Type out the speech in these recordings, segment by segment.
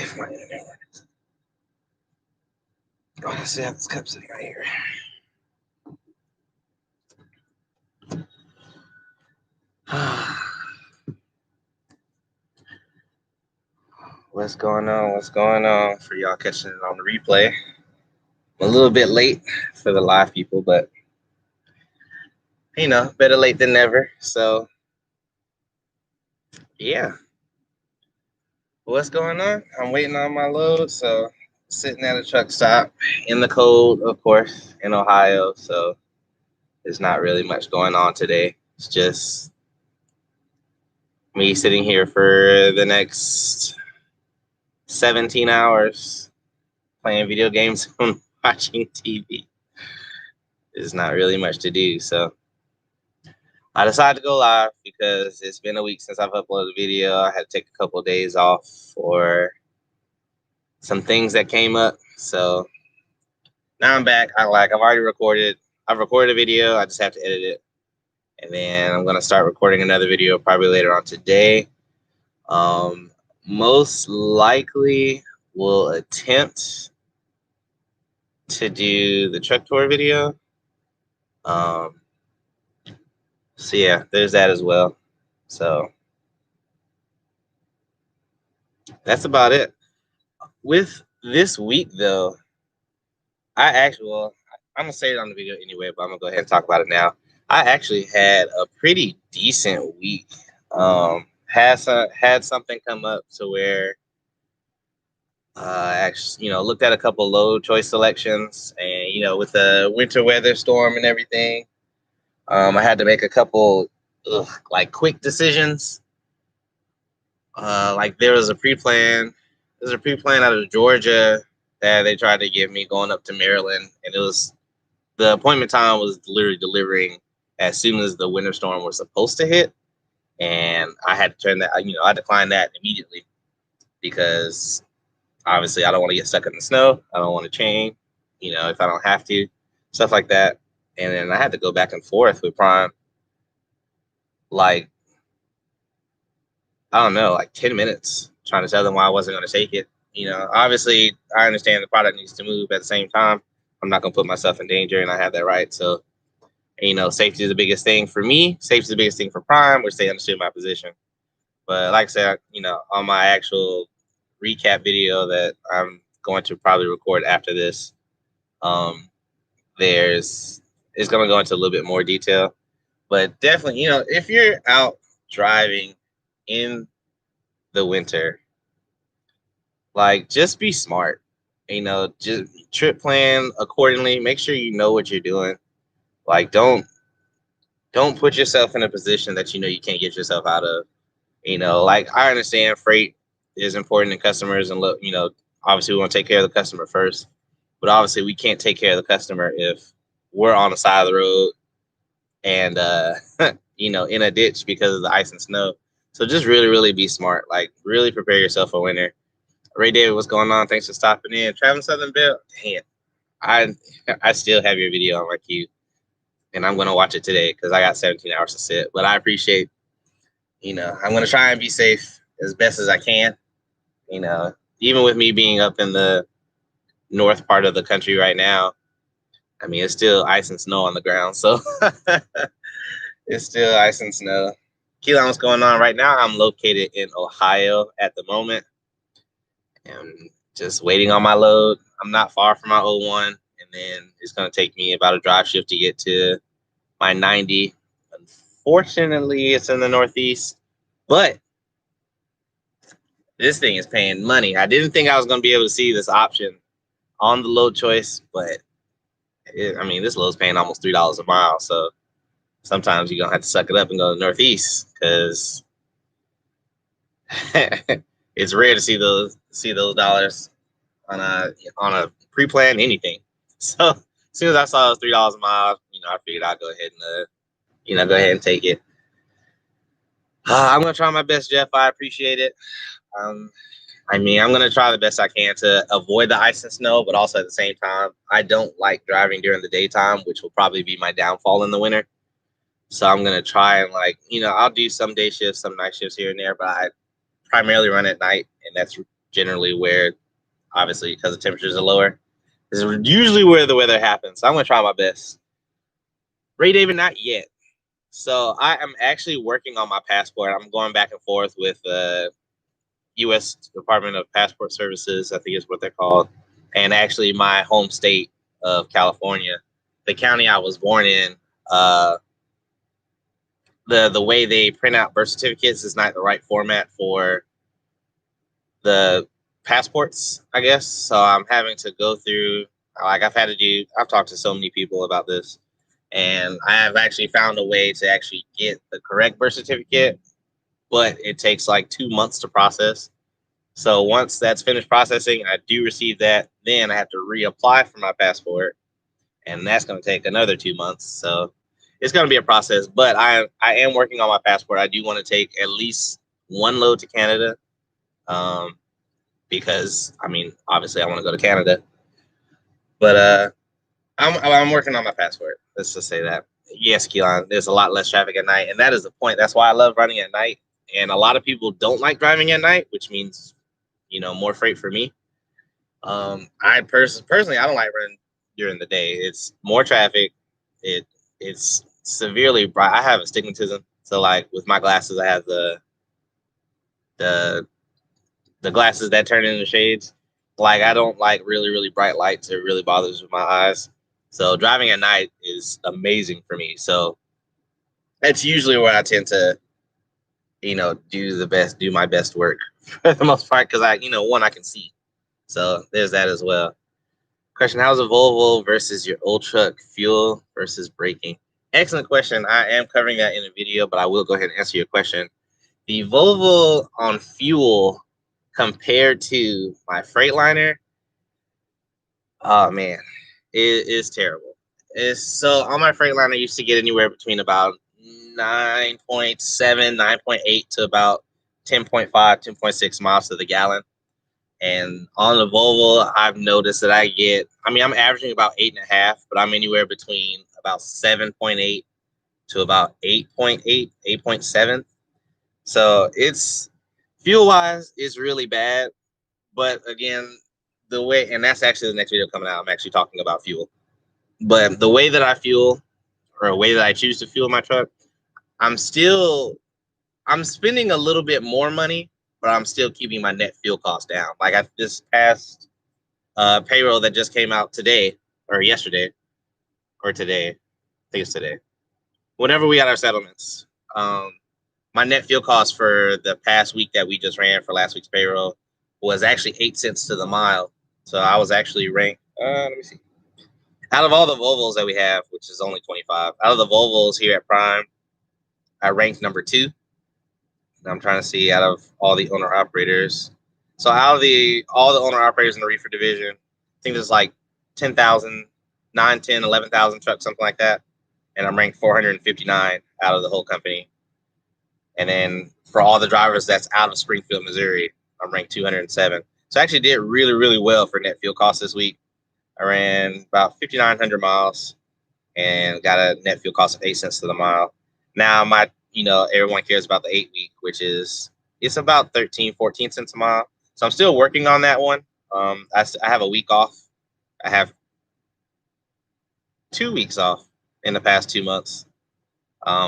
If my internet works. Oh, I still have this cup sitting right here. What's going on? What's going on for y'all catching it on the replay? I'm a little bit late for the live people, but better late than never. So yeah. What's going on? I'm waiting on my load, so sitting at a truck stop in the cold, of course, in Ohio. So there's not really much going on today. It's just me sitting here for the next 17 hours playing video games and watching TV. There's not really much to do. So I decided to go live because it's been a week since I've uploaded a video. I had to take a couple of days off for some things that came up. So now I'm back. I've already recorded. I've recorded a video. I just have to edit it. And then I'm going to start recording another video probably later on today. Most likely will attempt to do the truck tour video. So yeah, there's that as well. So that's about it. With this week though, I'm gonna say it on the video anyway, but I'm gonna go ahead and talk about it now. I actually had a pretty decent week. Had something come up to where actually, looked at a couple load choice selections, and with the winter weather storm and everything, I had to make a couple quick decisions. Like there was a pre-plan. There's a pre-plan out of Georgia that they tried to give me going up to Maryland, and the appointment time was literally delivering as soon as the winter storm was supposed to hit, and I had to turn that. I declined that immediately because obviously I don't want to get stuck in the snow. I don't want to chain, if I don't have to, stuff like that. And then I had to go back and forth with Prime, like I don't know, like 10 minutes trying to tell them why I wasn't going to take it. Obviously I understand the product needs to move at the same time. I'm not going to put myself in danger, and I have that right. So, safety is the biggest thing for me. Safety is the biggest thing for Prime, which they understood my position. But like I said, on my actual recap video that I'm going to probably record after this, it's going to go into a little bit more detail. But definitely, if you're out driving in the winter, just be smart. Just trip plan accordingly. Make sure you know what you're doing. Don't put yourself in a position that you can't get yourself out of. I understand freight is important to customers, and look, obviously we want to take care of the customer first. But obviously we can't take care of the customer if we're on the side of the road and in a ditch because of the ice and snow. So just really, really be smart. Really prepare yourself for winter. Ray David, what's going on? Thanks for stopping in. Traveling Southern Belle. Dang it. I still have your video on my queue, and I'm gonna watch it today because I got 17 hours to sit. But I appreciate, I'm gonna try and be safe as best as I can. Even with me being up in the north part of the country right now, I mean it's still ice and snow on the ground, so it's still ice and snow. Keelan, what's going on right now? I'm located in Ohio at the moment, and just waiting on my load. I'm not far from my O1, and then it's going to take me about a drive shift to get to my 90. Unfortunately, it's in the Northeast, but this thing is paying money. I didn't think I was going to be able to see this option on the load choice, but this load's paying almost $3 a mile. So sometimes you're going to have to suck it up and go to the Northeast because it's rare to see those dollars on a pre-planned anything. So as soon as I saw it was $3 a mile, I figured I'd go ahead and take it. I'm gonna try my best, Jeff. I appreciate it. I'm gonna try the best I can to avoid the ice and snow, but also at the same time, I don't like driving during the daytime, which will probably be my downfall in the winter. So I'm gonna try and I'll do some day shifts, some night shifts here and there, but I primarily run at night, and that's generally where, obviously, because the temperatures are lower, this is usually where the weather happens. So I'm going to try my best. Ray David, not yet. So I am actually working on my passport. I'm going back and forth with U.S. Department of Passport Services, I think is what they're called, and actually my home state of California, the county I was born in. The way they print out birth certificates is not the right format for the passports, I guess. So I'm having to go through, like I've talked to so many people about this, and I have actually found a way to actually get the correct birth certificate, but it takes like 2 months to process. So once that's finished processing, I do receive that. Then I have to reapply for my passport, and that's going to take another 2 months. So it's going to be a process. But I am working on my passport. I do want to take at least one load to Canada, because I mean, obviously, I want to go to Canada. But I'm working on my passport. Let's just say that. Yes, Keelan, there's a lot less traffic at night, and that is the point. That's why I love running at night. And a lot of people don't like driving at night, which means, more freight for me. I personally, I don't like running during the day. It's more traffic. It's severely bright. I have astigmatism, so like with my glasses, I have the the glasses that turn into shades. Like I don't like really really bright lights. It really bothers with my eyes. So driving at night is amazing for me. So that's usually where I tend to, do my best work for the most part, because one, I can see. So there's that as well. Question: how's a Volvo versus your old truck fuel versus braking? Excellent question. I am covering that in a video, but I will go ahead and answer your question. The Volvo on fuel compared to my Freightliner, oh man, it is terrible. It's so on my Freightliner, I used to get anywhere between about 9.7, 9.8 to about 10.5, 10.6 miles to the gallon. And on the Volvo, I've noticed that I'm averaging about 8.5, but I'm anywhere between about 7.8 to about 8.8, 8.7. So it's fuel wise, it's really bad. But again, and that's actually the next video coming out. I'm actually talking about fuel. But the way that I fuel, or the way that I choose to fuel my truck, I'm spending a little bit more money, but I'm still keeping my net fuel cost down. Like this past payroll that just came out today or yesterday or today, I think it's today. Whenever we got our settlements, my net fuel cost for the past week that we just ran for last week's payroll was actually 8 cents to the mile. So I was actually ranked. Let me see. Out of all the Volvos that we have, which is only 25, out of the Volvos here at Prime, I ranked number 2. I'm trying to see out of all the owner operators. So out of all the owner operators in the reefer division, I think there's like 10,000, 9, 10, 11,000 trucks, something like that. And I'm ranked 459 out of the whole company. And then for all the drivers that's out of Springfield, Missouri, I'm ranked 207. So I actually did really, really well for net fuel costs this week. I ran about 5,900 miles and got a net fuel cost of 8 cents to the mile. Now everyone cares about the 8-week, which is, it's about 13, 14 cents a mile. So I'm still working on that one. I have a week off. I have 2 weeks off in the past 2 months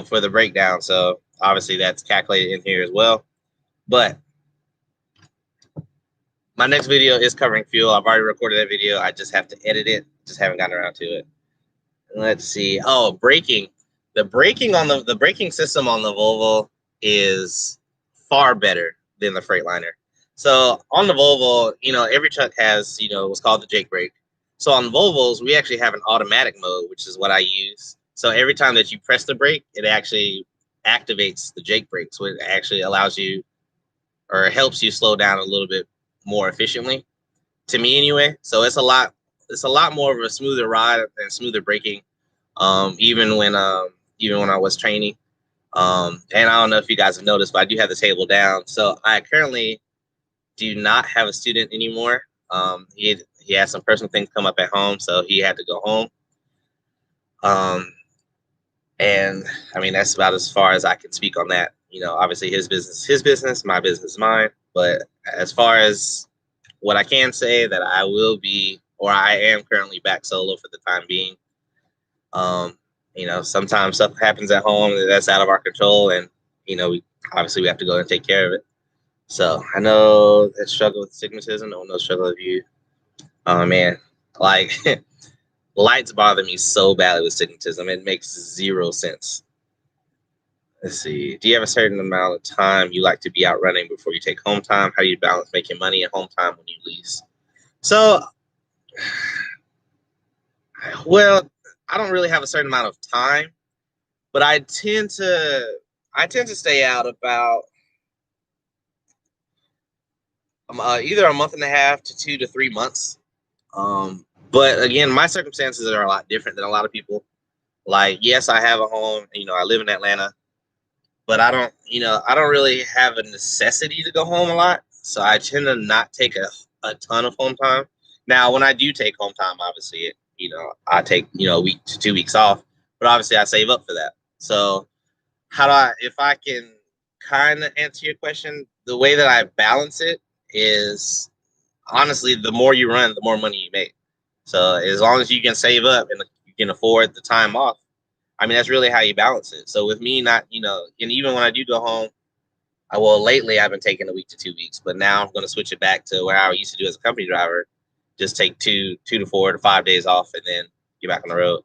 for the breakdown. So obviously that's calculated in here as well. But my next video is covering fuel. I've already recorded that video. I just have to edit it. Just haven't gotten around to it. Let's see. Oh, braking. The braking system on the Volvo is far better than the Freightliner. So on the Volvo, every truck has, what's called the Jake brake. So on Volvos, we actually have an automatic mode, which is what I use. So every time that you press the brake, it actually activates the Jake brake. So it actually allows you, or helps you slow down a little bit more efficiently, to me anyway. So it's a lot more of a smoother ride and smoother braking. Even when I was training. And I don't know if you guys have noticed, but I do have the table down. So I currently do not have a student anymore. He had some personal things come up at home, so he had to go home. And I mean, that's about as far as I can speak on that. Obviously his business, my business, mine. But as far as what I can say that I will be, or I am currently back solo for the time being. Um, sometimes stuff happens at home that's out of our control, and we have to go and take care of it. So I know that struggle with stigmatism. No one knows struggle with you. Oh man, like lights bother me so badly with stigmatism. It makes zero sense. Let's see. Do you have a certain amount of time you like to be out running before you take home time? How do you balance making money and home time when you lease? So, well, I don't really have a certain amount of time, but I tend to stay out about either a month and a half to 2 to 3 months. But again, my circumstances are a lot different than a lot of people. Like, yes, I have a home. I live in Atlanta, but I don't really have a necessity to go home a lot. So I tend to not take a ton of home time. Now, when I do take home time, obviously, I take, a week to 2 weeks off, but obviously I save up for that. So if I can kind of answer your question, the way that I balance it is honestly, the more you run, the more money you make. So as long as you can save up and you can afford the time off, I mean, that's really how you balance it. So with me, not, and even when I do go home, lately I've been taking a week to 2 weeks, but now I'm going to switch it back to where I used to do as a company driver. Just take 2 to 4 to 5 days off and then get back on the road.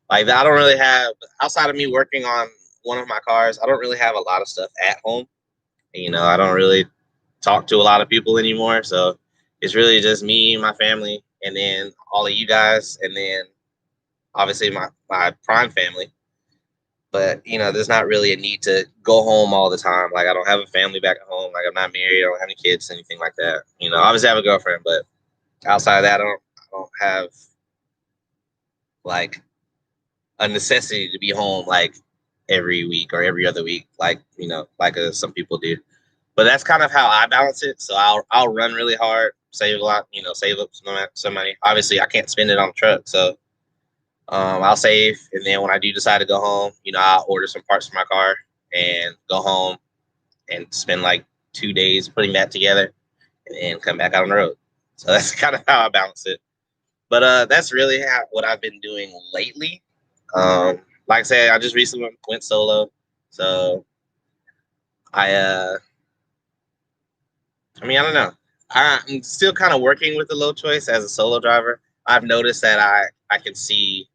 Like, I don't really have, outside of me working on one of my cars, I don't really have a lot of stuff at home. I don't really talk to a lot of people anymore. So it's really just me, my family, and then all of you guys, and then obviously my prime family. But there's not really a need to go home all the time. Like, I don't have a family back at home. Like, I'm not married. I don't have any kids, anything like that. Obviously I have a girlfriend, but outside of that, I don't have like a necessity to be home like every week or every other week, like some people do. But that's kind of how I balance it. So I'll run really hard, save a lot, save up some money. Obviously, I can't spend it on the truck, so I'll save, and then when I do decide to go home, I'll order some parts for my car and go home and spend like 2 days putting that together, and then come back out on the road. So that's kind of how I balance it. But that's really what I've been doing lately. Like I said, I just recently went solo, so I I mean, I don't know. I'm still kind of working with the low choice as a solo driver. I've noticed that I can see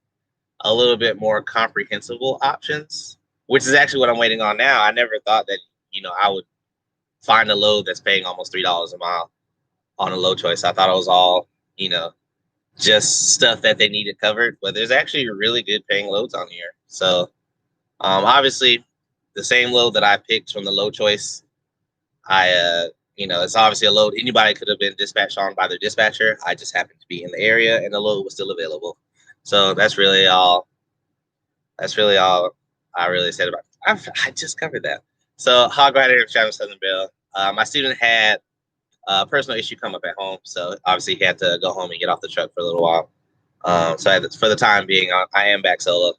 a little bit more comprehensible options, which is actually what I'm waiting on now. I never thought that, I would find a load that's paying almost $3 a mile on a low choice. I thought it was all, just stuff that they needed covered, but there's actually really good paying loads on here. So obviously the same load that I picked from the low choice, it's obviously a load anybody could have been dispatched on by their dispatcher. I just happened to be in the area and the load was still available. So that's really all. That's really all I really said about it. I just covered that. So Hog Rider and Travis Southern Bell. My student had a personal issue come up at home, so obviously he had to go home and get off the truck for a little while. So for the time being, I am back solo.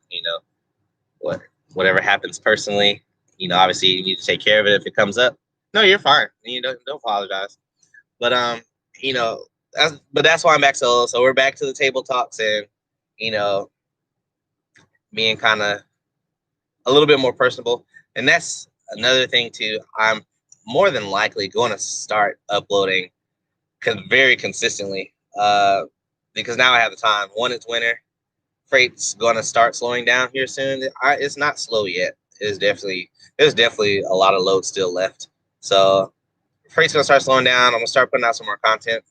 Whatever happens personally, obviously you need to take care of it if it comes up. No, you're fine. Don't apologize. But you know, that's why I'm back solo. So we're back to the table talks and you know, being kind of a little bit more personable. And that's another thing too. I'm more than likely going to start uploading very consistently because now I have the time. One, it's winter. Freight's going to start slowing down here soon. It's not slow yet. There's definitely a lot of load still left. So freight's going to start slowing down. I'm going to start putting out some more content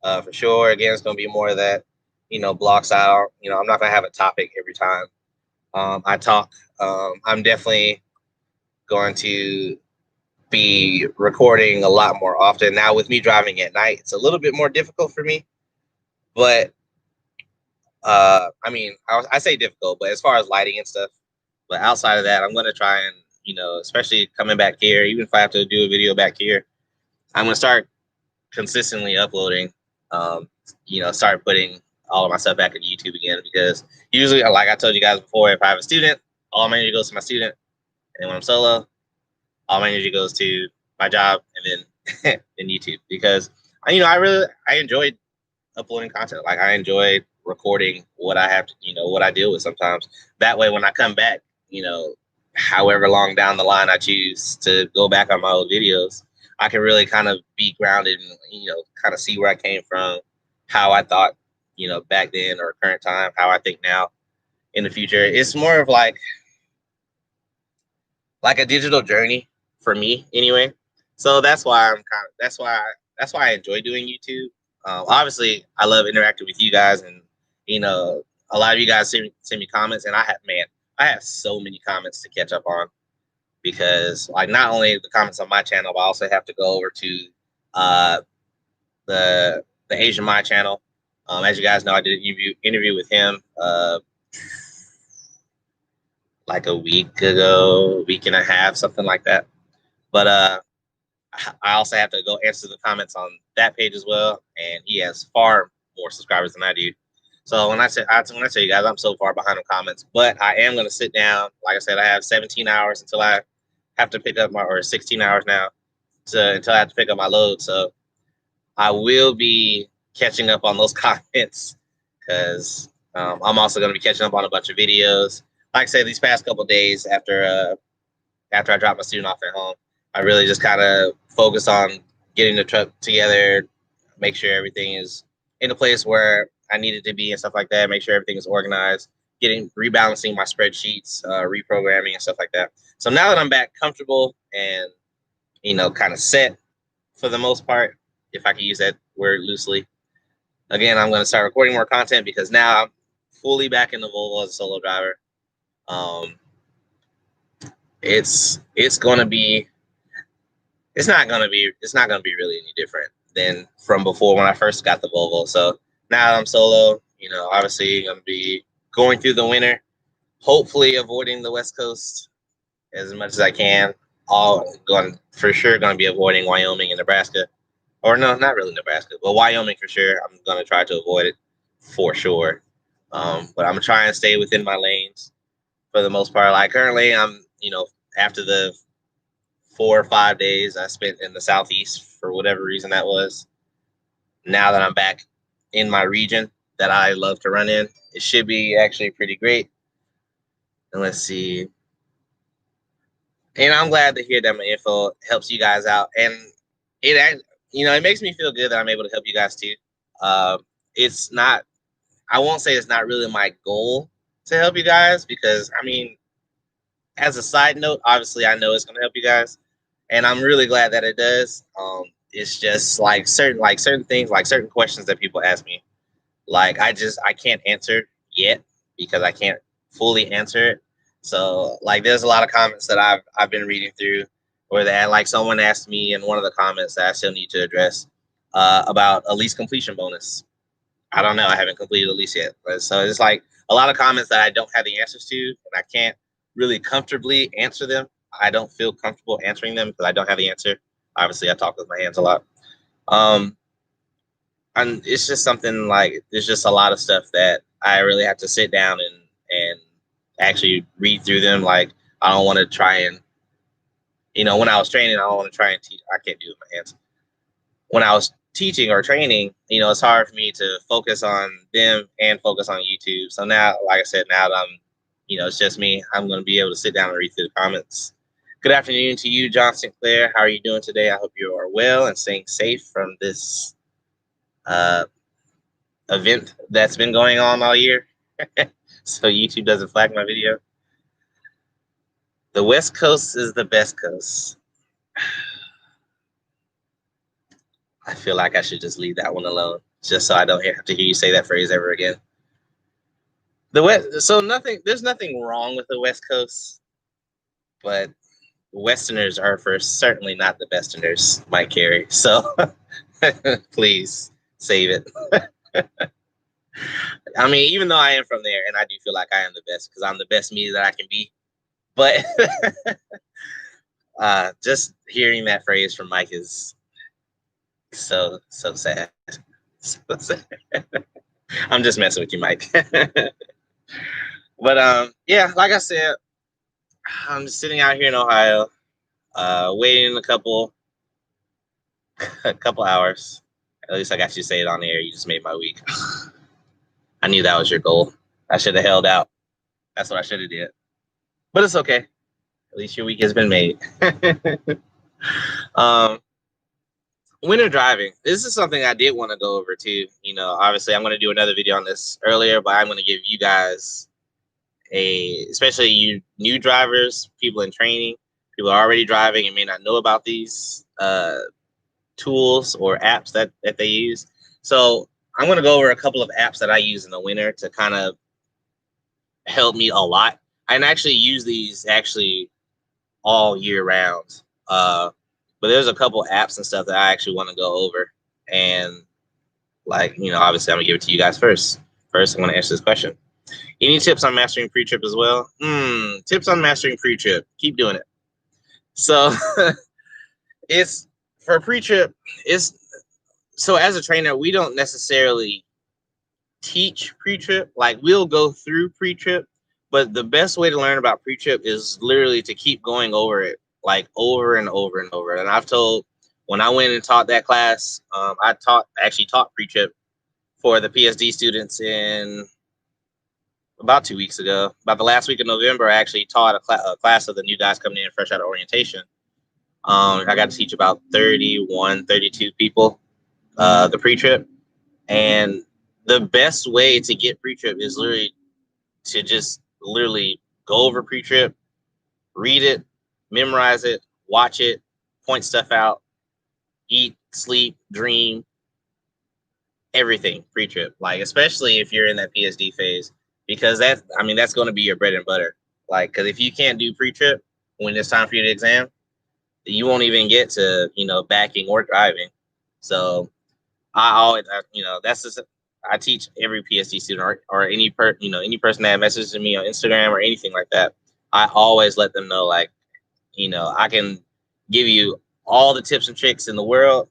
for sure. Again, it's going to be more of that, blog style. I'm not going to have a topic every time I talk. I'm definitely going to be recording a lot more often. Now with me driving at night, it's a little bit more difficult for me, but I mean, I say difficult, but as far as lighting and stuff, but outside of that, I'm going to try and, especially coming back here, even if I have to do a video back here, I'm going to start consistently uploading, start putting all of my stuff back on YouTube again, because usually, like I told you guys before, if I have a student, all my energy goes to my student. And when I'm solo, all my energy goes to my job and then then YouTube, because I enjoyed uploading content. Like I enjoyed recording what I have to, what I deal with sometimes. That way, when I come back, however long down the line I choose to go back on my old videos, I can really kind of be grounded and kind of see where I came from, how I thought, back then or current time, how I think now in the future. It's more of like a digital journey for me anyway. So that's why I enjoy doing YouTube. Obviously, I love interacting with you guys, and you know, a lot of you guys send me comments, and I have so many comments to catch up on because like not only the comments on my channel, but I also have to go over to uh, the Asian My channel. As you guys know, I did an interview with him like a week ago, week and a half, something like that. But I also have to go answer the comments on that page as well, and he has far more subscribers than I do. So when I tell you guys, I'm so far behind on comments, but I am going to sit down. Like I said, I have 17 hours until I have to pick up or 16 hours now until I have to pick up my load. So I will be catching up on those comments because I'm also going to be catching up on a bunch of videos. Like I said, these past couple of days after I dropped my student off at home, I really just kind of focused on getting the truck together, make sure everything is in a place where I needed to be and stuff like that, make sure everything is organized, rebalancing my spreadsheets, reprogramming and stuff like that. So now that I'm back comfortable and, kind of set for the most part, if I can use that word loosely, again, I'm going to start recording more content because now I'm fully back in the Volvo as a solo driver. Um, it's going to be it's not gonna be really any different than from before when I first got the Volvo. So now that I'm solo, obviously gonna be going through the winter, hopefully avoiding the West Coast as much as I can. All going for sure gonna be avoiding Wyoming and Nebraska. Or no, not really Nebraska, but Wyoming for sure. I'm gonna try to avoid it for sure. But I'm trying to stay within my lanes for the most part. Like currently I'm, after the 4 or 5 days I spent in the Southeast for whatever reason that was. Now that I'm back in my region that I love to run in, it should be actually pretty great. And let's see. And I'm glad to hear that my info helps you guys out. And it makes me feel good that I'm able to help you guys too. It's not, I won't say it's not really my goal to help you guys because, as a side note, obviously I know it's going to help you guys, and I'm really glad that it does. It's just certain things, like certain questions that people ask me, like I can't answer yet because I can't fully answer it. So like, there's a lot of comments that I've been reading through, where that like someone asked me in one of the comments that I still need to address about a lease completion bonus. I don't know. I haven't completed a lease yet. So it's like a lot of comments that I don't have the answers to, and I can't really comfortably answer them. I don't feel comfortable answering them because I don't have the answer. Obviously, I talk with my hands a lot. Um, and it's just something like there's just a lot of stuff that I really have to sit down and actually read through them. Like I don't want to try and when I was training, I don't want to try and teach. I can't do it with my hands. When I was teaching or training, it's hard for me to focus on them and focus on YouTube. So now, like I said, now that it's just me, I'm going to be able to sit down and read through the comments. Good afternoon to you, John Sinclair. How are you doing today? I hope you are well and staying safe from this event that's been going on all year. So YouTube doesn't flag my video. The West Coast is the best coast. I feel like I should just leave that one alone, just so I don't have to hear you say that phrase ever again. There's nothing wrong with the West Coast, but Westerners are for certainly not the besterners, Mike Carey. So please save it. Even though I am from there, and I do feel like I am the best because I'm the best me that I can be, but just hearing that phrase from Mike is so sad. So sad. I'm just messing with you, Mike. But yeah, like I said, I'm just sitting out here in Ohio, waiting a couple hours. At least I got you to say it on the air. You just made my week. I knew that was your goal. I should have held out. That's what I should have did. But it's okay. At least your week has been made. um, Winter driving. This is something I did want to go over too. You know, obviously I'm going to do another video on this earlier, but I'm going to give you guys especially you new drivers, people in training, people are already driving and may not know about these tools or apps that they use. So I'm going to go over a couple of apps that I use in the winter to kind of help me a lot. I actually use these all year round. But there's a couple apps and stuff that I actually want to go over. And like, you know, obviously I'm gonna give it to you guys first. First, I'm gonna answer this question. Any tips on mastering pre-trip as well? Tips on mastering pre-trip. Keep doing it. So it's for pre-trip, it's so as a trainer, we don't necessarily teach pre-trip. Like we'll go through pre-trip, but the best way to learn about pre-trip is literally to keep going over it, like over and over and over. And I've told when I went and taught that class, I actually taught pre-trip for the PSD students in about 2 weeks ago. About the last week of November, I actually taught a class of the new guys coming in fresh out of orientation. I got to teach about 31, 32 people the pre-trip. And the best way to get pre-trip is literally to just literally go over pre-trip, read it, memorize it, watch it, point stuff out, eat, sleep, dream, everything pre-trip. Like, especially if you're in that PSD phase, because that's going to be your bread and butter. Like, because if you can't do pre-trip when it's time for you to exam, you won't even get to, you know, backing or driving. So that's just, I teach every PSD student or any person that messages me on Instagram or anything like that. I always let them know, like, you know, I can give you all the tips and tricks in the world,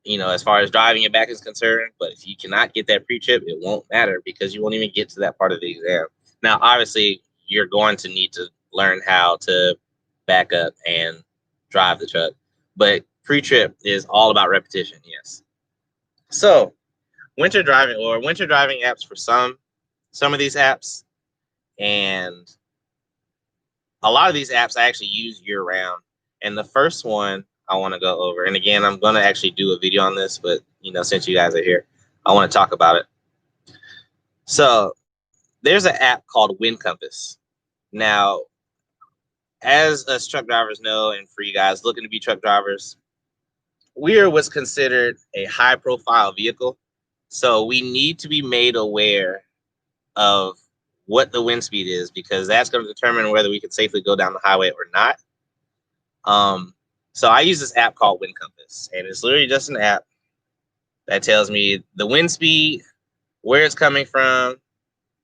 you know, as far as driving it back is concerned. But if you cannot get that pre-trip, it won't matter because you won't even get to that part of the exam. Now, obviously, you're going to need to learn how to back up and drive the truck. But pre-trip is all about repetition, yes. So winter driving apps for some of these apps, and a lot of these apps I actually use year round. And the first one I want to go over, and again, I'm going to actually do a video on this, but you know, since you guys are here, I want to talk about it. So there's an app called Wind Compass. Now, as us truck drivers know, and for you guys looking to be truck drivers, we are what's considered a high profile vehicle. So we need to be made aware of what the wind speed is, because that's going to determine whether we can safely go down the highway or not. So I use this app called Wind Compass, and it's literally just an app that tells me the wind speed, where it's coming from,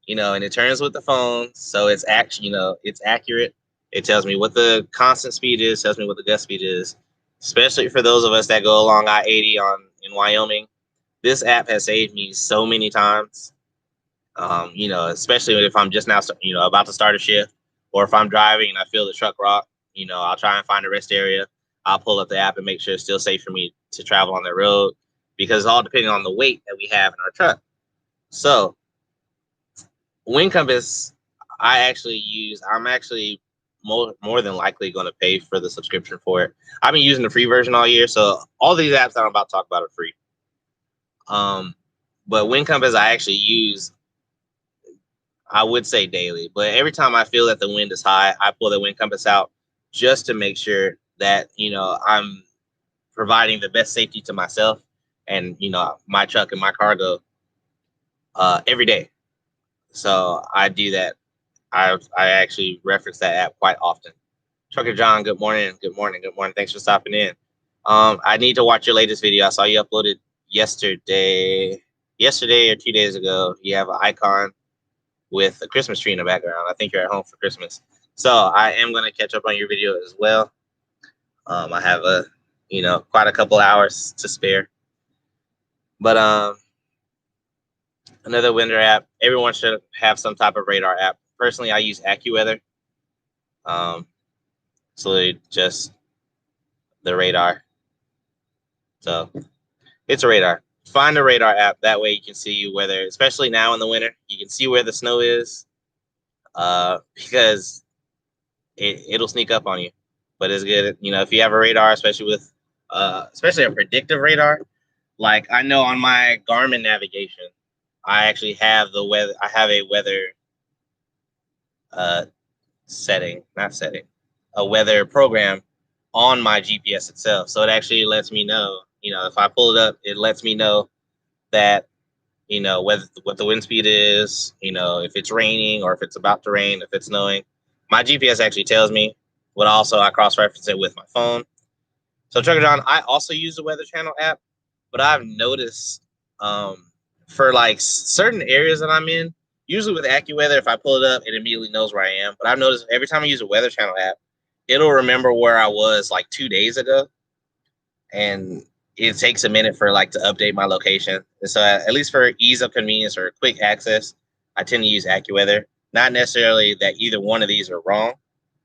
you know, and it turns with the phone. So it's actually, you know, it's accurate. It tells me what the constant speed is, tells me what the gust speed is, especially for those of us that go along I-80 in Wyoming. This app has saved me so many times. You know, especially if I'm just now, you know, about to start a shift, or if I'm driving and I feel the truck rock, you know, I'll try and find a rest area. I'll pull up the app and make sure it's still safe for me to travel on the road, because it's all depending on the weight that we have in our truck. So Wind Compass, I'm actually more than likely going to pay for the subscription for it. I've been using the free version all year, so all these apps that I'm about to talk about are free. But Wind Compass I actually use, I would say daily, but every time I feel that the wind is high, I pull the Wind Compass out just to make sure that, you know, I'm providing the best safety to myself and, you know, my truck and my cargo every day. So I do that. I actually reference that app quite often. Trucker John, good morning. Good morning. Good morning. Thanks for stopping in. I need to watch your latest video. I saw you uploaded yesterday or 2 days ago. You have an icon with a Christmas tree in the background. I think you're at home for Christmas. So I am going to catch up on your video as well. I have quite a couple hours to spare. But another winter app, everyone should have some type of radar app. Personally, I use AccuWeather. So just the radar. So It's a radar. Find a radar app. That way you can see whether, especially now in the winter, you can see where the snow is, because it'll sneak up on you. But it's good, if you have a radar, especially a predictive radar. Like I know on my Garmin navigation, I actually have the weather. I have a weather uh, a weather program on my GPS itself. So it actually lets me know, if I pull it up, it lets me know that, what the wind speed is, if it's raining or if it's about to rain, if it's snowing. My GPS actually tells me, but also I cross-reference it with my phone. So Trucker John, I also use the Weather Channel app, but I've noticed for like certain areas that I'm in, usually with AccuWeather, if I pull it up, it immediately knows where I am. But I've noticed every time I use a Weather Channel app, it'll remember where I was like 2 days ago, and it takes a minute for like to update my location. And so at least for ease of convenience or quick access, I tend to use AccuWeather. Not necessarily that either one of these are wrong,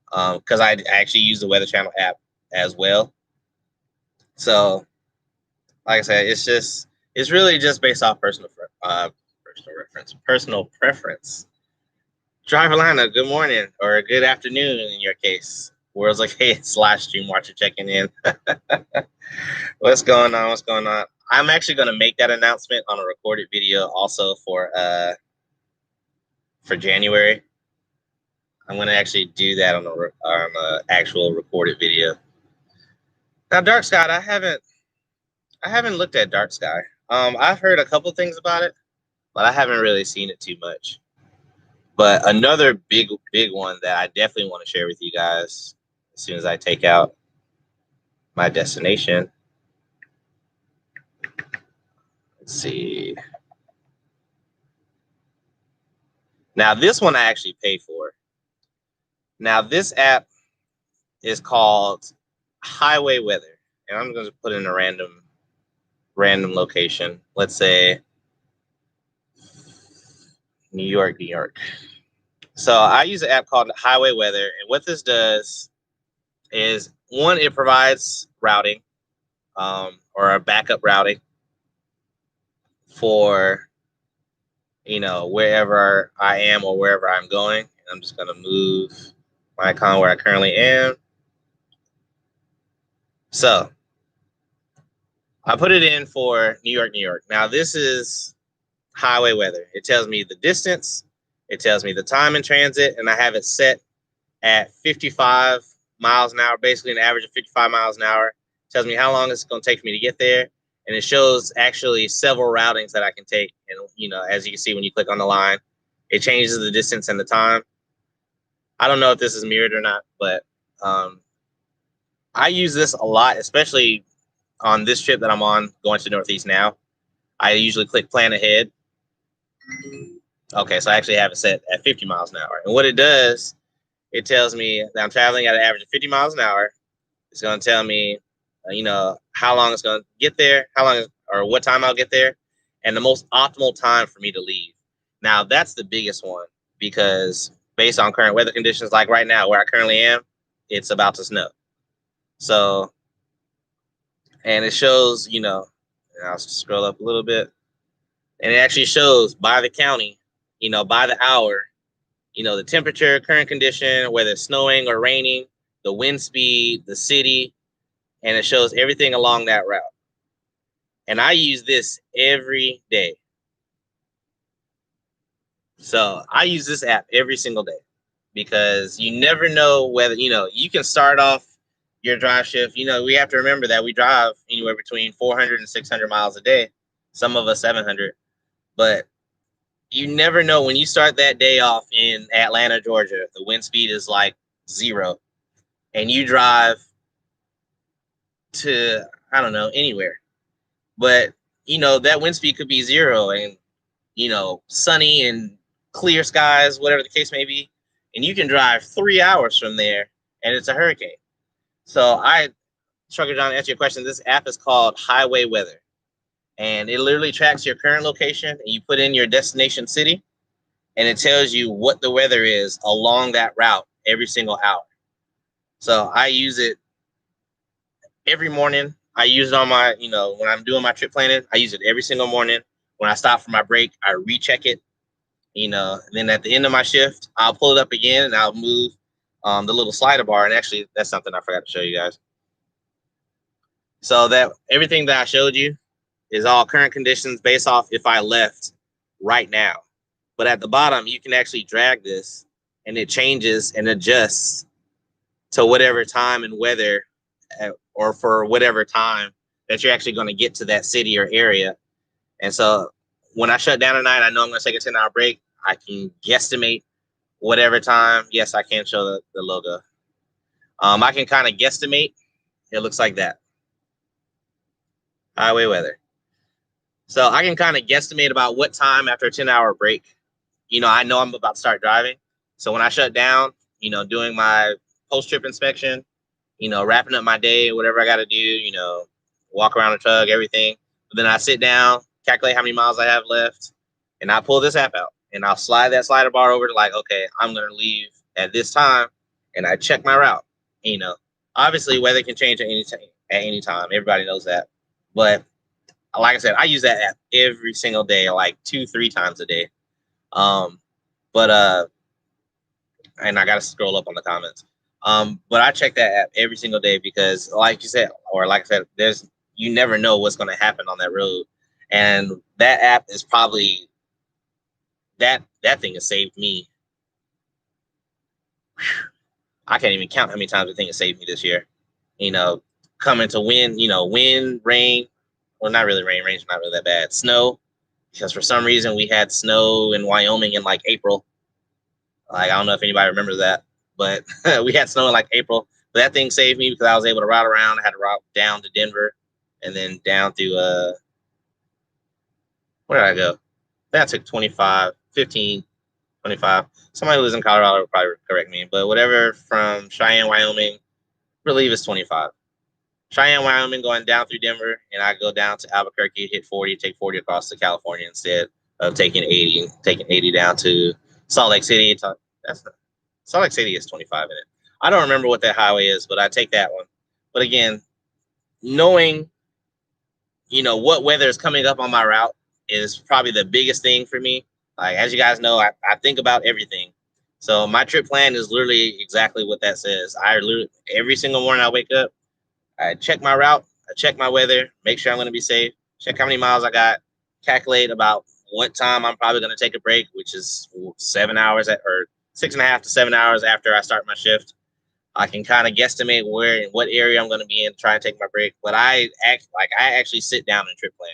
because I actually use the Weather Channel app as well. So, like I said, it's really just based off personal preference. Driverlina, good morning or good afternoon in your case. World's like, hey, it's live stream watcher checking in. What's going on? What's going on? I'm actually going to make that announcement on a recorded video also for January. I'm going to actually do that on a actual recorded video. Now, Dark Sky, I haven't looked at Dark Sky. I've heard a couple things about it, but I haven't really seen it too much. But another big one that I definitely want to share with you guys as soon as I take out my destination. Let's see. Now, this one I actually pay for. Now, this app is called Highway Weather, and I'm going to put in a random location. Let's say New York, New York. So I use an app called Highway Weather, and what this does is, one, it provides routing, or a backup routing for, wherever I am or wherever I'm going. And I'm just going to move my icon where I currently am. So I put it in for New York, New York. Now this is highway weather. It tells me the distance. It tells me the time in transit, and I have it set at 55 miles an hour, basically an average of 55 miles an hour. It tells me how long it's going to take for me to get there. And it shows actually several routings that I can take. And, as you can see, when you click on the line, it changes the distance and the time. I don't know if this is mirrored or not, but I use this a lot, especially on this trip that I'm on going to the Northeast now. I usually click plan ahead. Okay, so I actually have it set at 50 miles an hour. And what it does, it tells me that I'm traveling at an average of 50 miles an hour. It's going to tell me, how long it's going to get there, or what time I'll get there, and the most optimal time for me to leave. Now, that's the biggest one, because based on current weather conditions, like right now where I currently am, it's about to snow. So, and it shows, I'll scroll up a little bit, and it actually shows by the county, by the hour, the temperature, current condition, whether it's snowing or raining, the wind speed, the city, and it shows everything along that route. And I use this every day. So I use this app every single day, because you never know whether, you can start off your drive shift. We have to remember that we drive anywhere between 400 and 600 miles a day, some of us 700. But you never know when you start that day off in Atlanta, Georgia, the wind speed is like 0. And you drive to, I don't know, anywhere. But, that wind speed could be 0 and, sunny and clear skies, whatever the case may be. And you can drive 3 hours from there and it's a hurricane. So Trucker John, to answer your question, this app is called Highway Weather. And it literally tracks your current location, and you put in your destination city, and it tells you what the weather is along that route every single hour. So I use it every morning I use it on my, when I'm doing my trip planning, I use it every single morning. When I stop for my break, I recheck it, and then at the end of my shift, I'll pull it up again and I'll move the little slider bar. And actually, that's something I forgot to show you guys. So that everything that I showed you is all current conditions based off if I left right now. But at the bottom, you can actually drag this and it changes and adjusts to whatever time and weather or for whatever time that you're actually going to get to that city or area. And so when I shut down tonight, I know I'm going to take a 10-hour break. I can guesstimate whatever time. Yes, I can show the logo. I can kind of guesstimate. It looks like that. Highway weather. So I can kind of guesstimate about what time after a 10-hour break, I know I'm about to start driving. So when I shut down, doing my post-trip inspection, wrapping up my day, whatever I got to do, walk around the truck, everything. But then I sit down, calculate how many miles I have left, and I pull this app out. And I'll slide that slider bar over to like, okay, I'm going to leave at this time. And I check my route. Obviously, weather can change at any time. Everybody knows that. But like I said, I use that app every single day, like 2-3 times a day. But and I got to scroll up on the comments. But I check that app every single day because, like you said, or like I said, you never know what's going to happen on that road, and that app is probably that thing has saved me. I can't even count how many times the thing has saved me this year. Coming to wind, rain. Well, not really rain. Rain's not really that bad. Snow, because for some reason we had snow in Wyoming in like April. Like, I don't know if anybody remembers that, but we had snow in like April. But that thing saved me because I was able to route around. I had to route down to Denver and then down through, where did I go? That took 25, 15, 25. Somebody who lives in Colorado would probably correct me, but whatever from Cheyenne, Wyoming, I believe it's 25. Cheyenne, Wyoming, going down through Denver, and I go down to Albuquerque, hit 40, take 40 across to California instead of taking 80 down to Salt Lake City. Salt Lake City is 25 in it. I don't remember what that highway is, but I take that one. But again, knowing, what weather is coming up on my route is probably the biggest thing for me. Like, as you guys know, I think about everything. So my trip plan is literally exactly what that says. Every single morning I wake up, I check my route, I check my weather, make sure I'm going to be safe, check how many miles I got, calculate about what time I'm probably going to take a break, which is 7 hours or 6.5 to 7 hours after I start my shift. I can kind of guesstimate where and what area I'm going to be in, try and take my break. But I actually sit down and trip plan.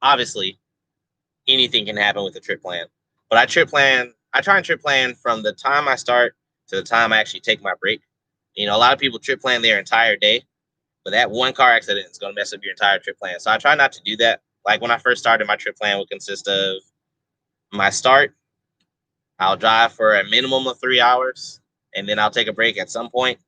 Obviously, anything can happen with a trip plan, but I try and trip plan from the time I start to the time I actually take my break. A lot of people trip plan their entire day, but that one car accident is going to mess up your entire trip plan. So I try not to do that. Like, when I first started, my trip plan would consist of my start. I'll drive for a minimum of 3 hours, and then I'll take a break at some point,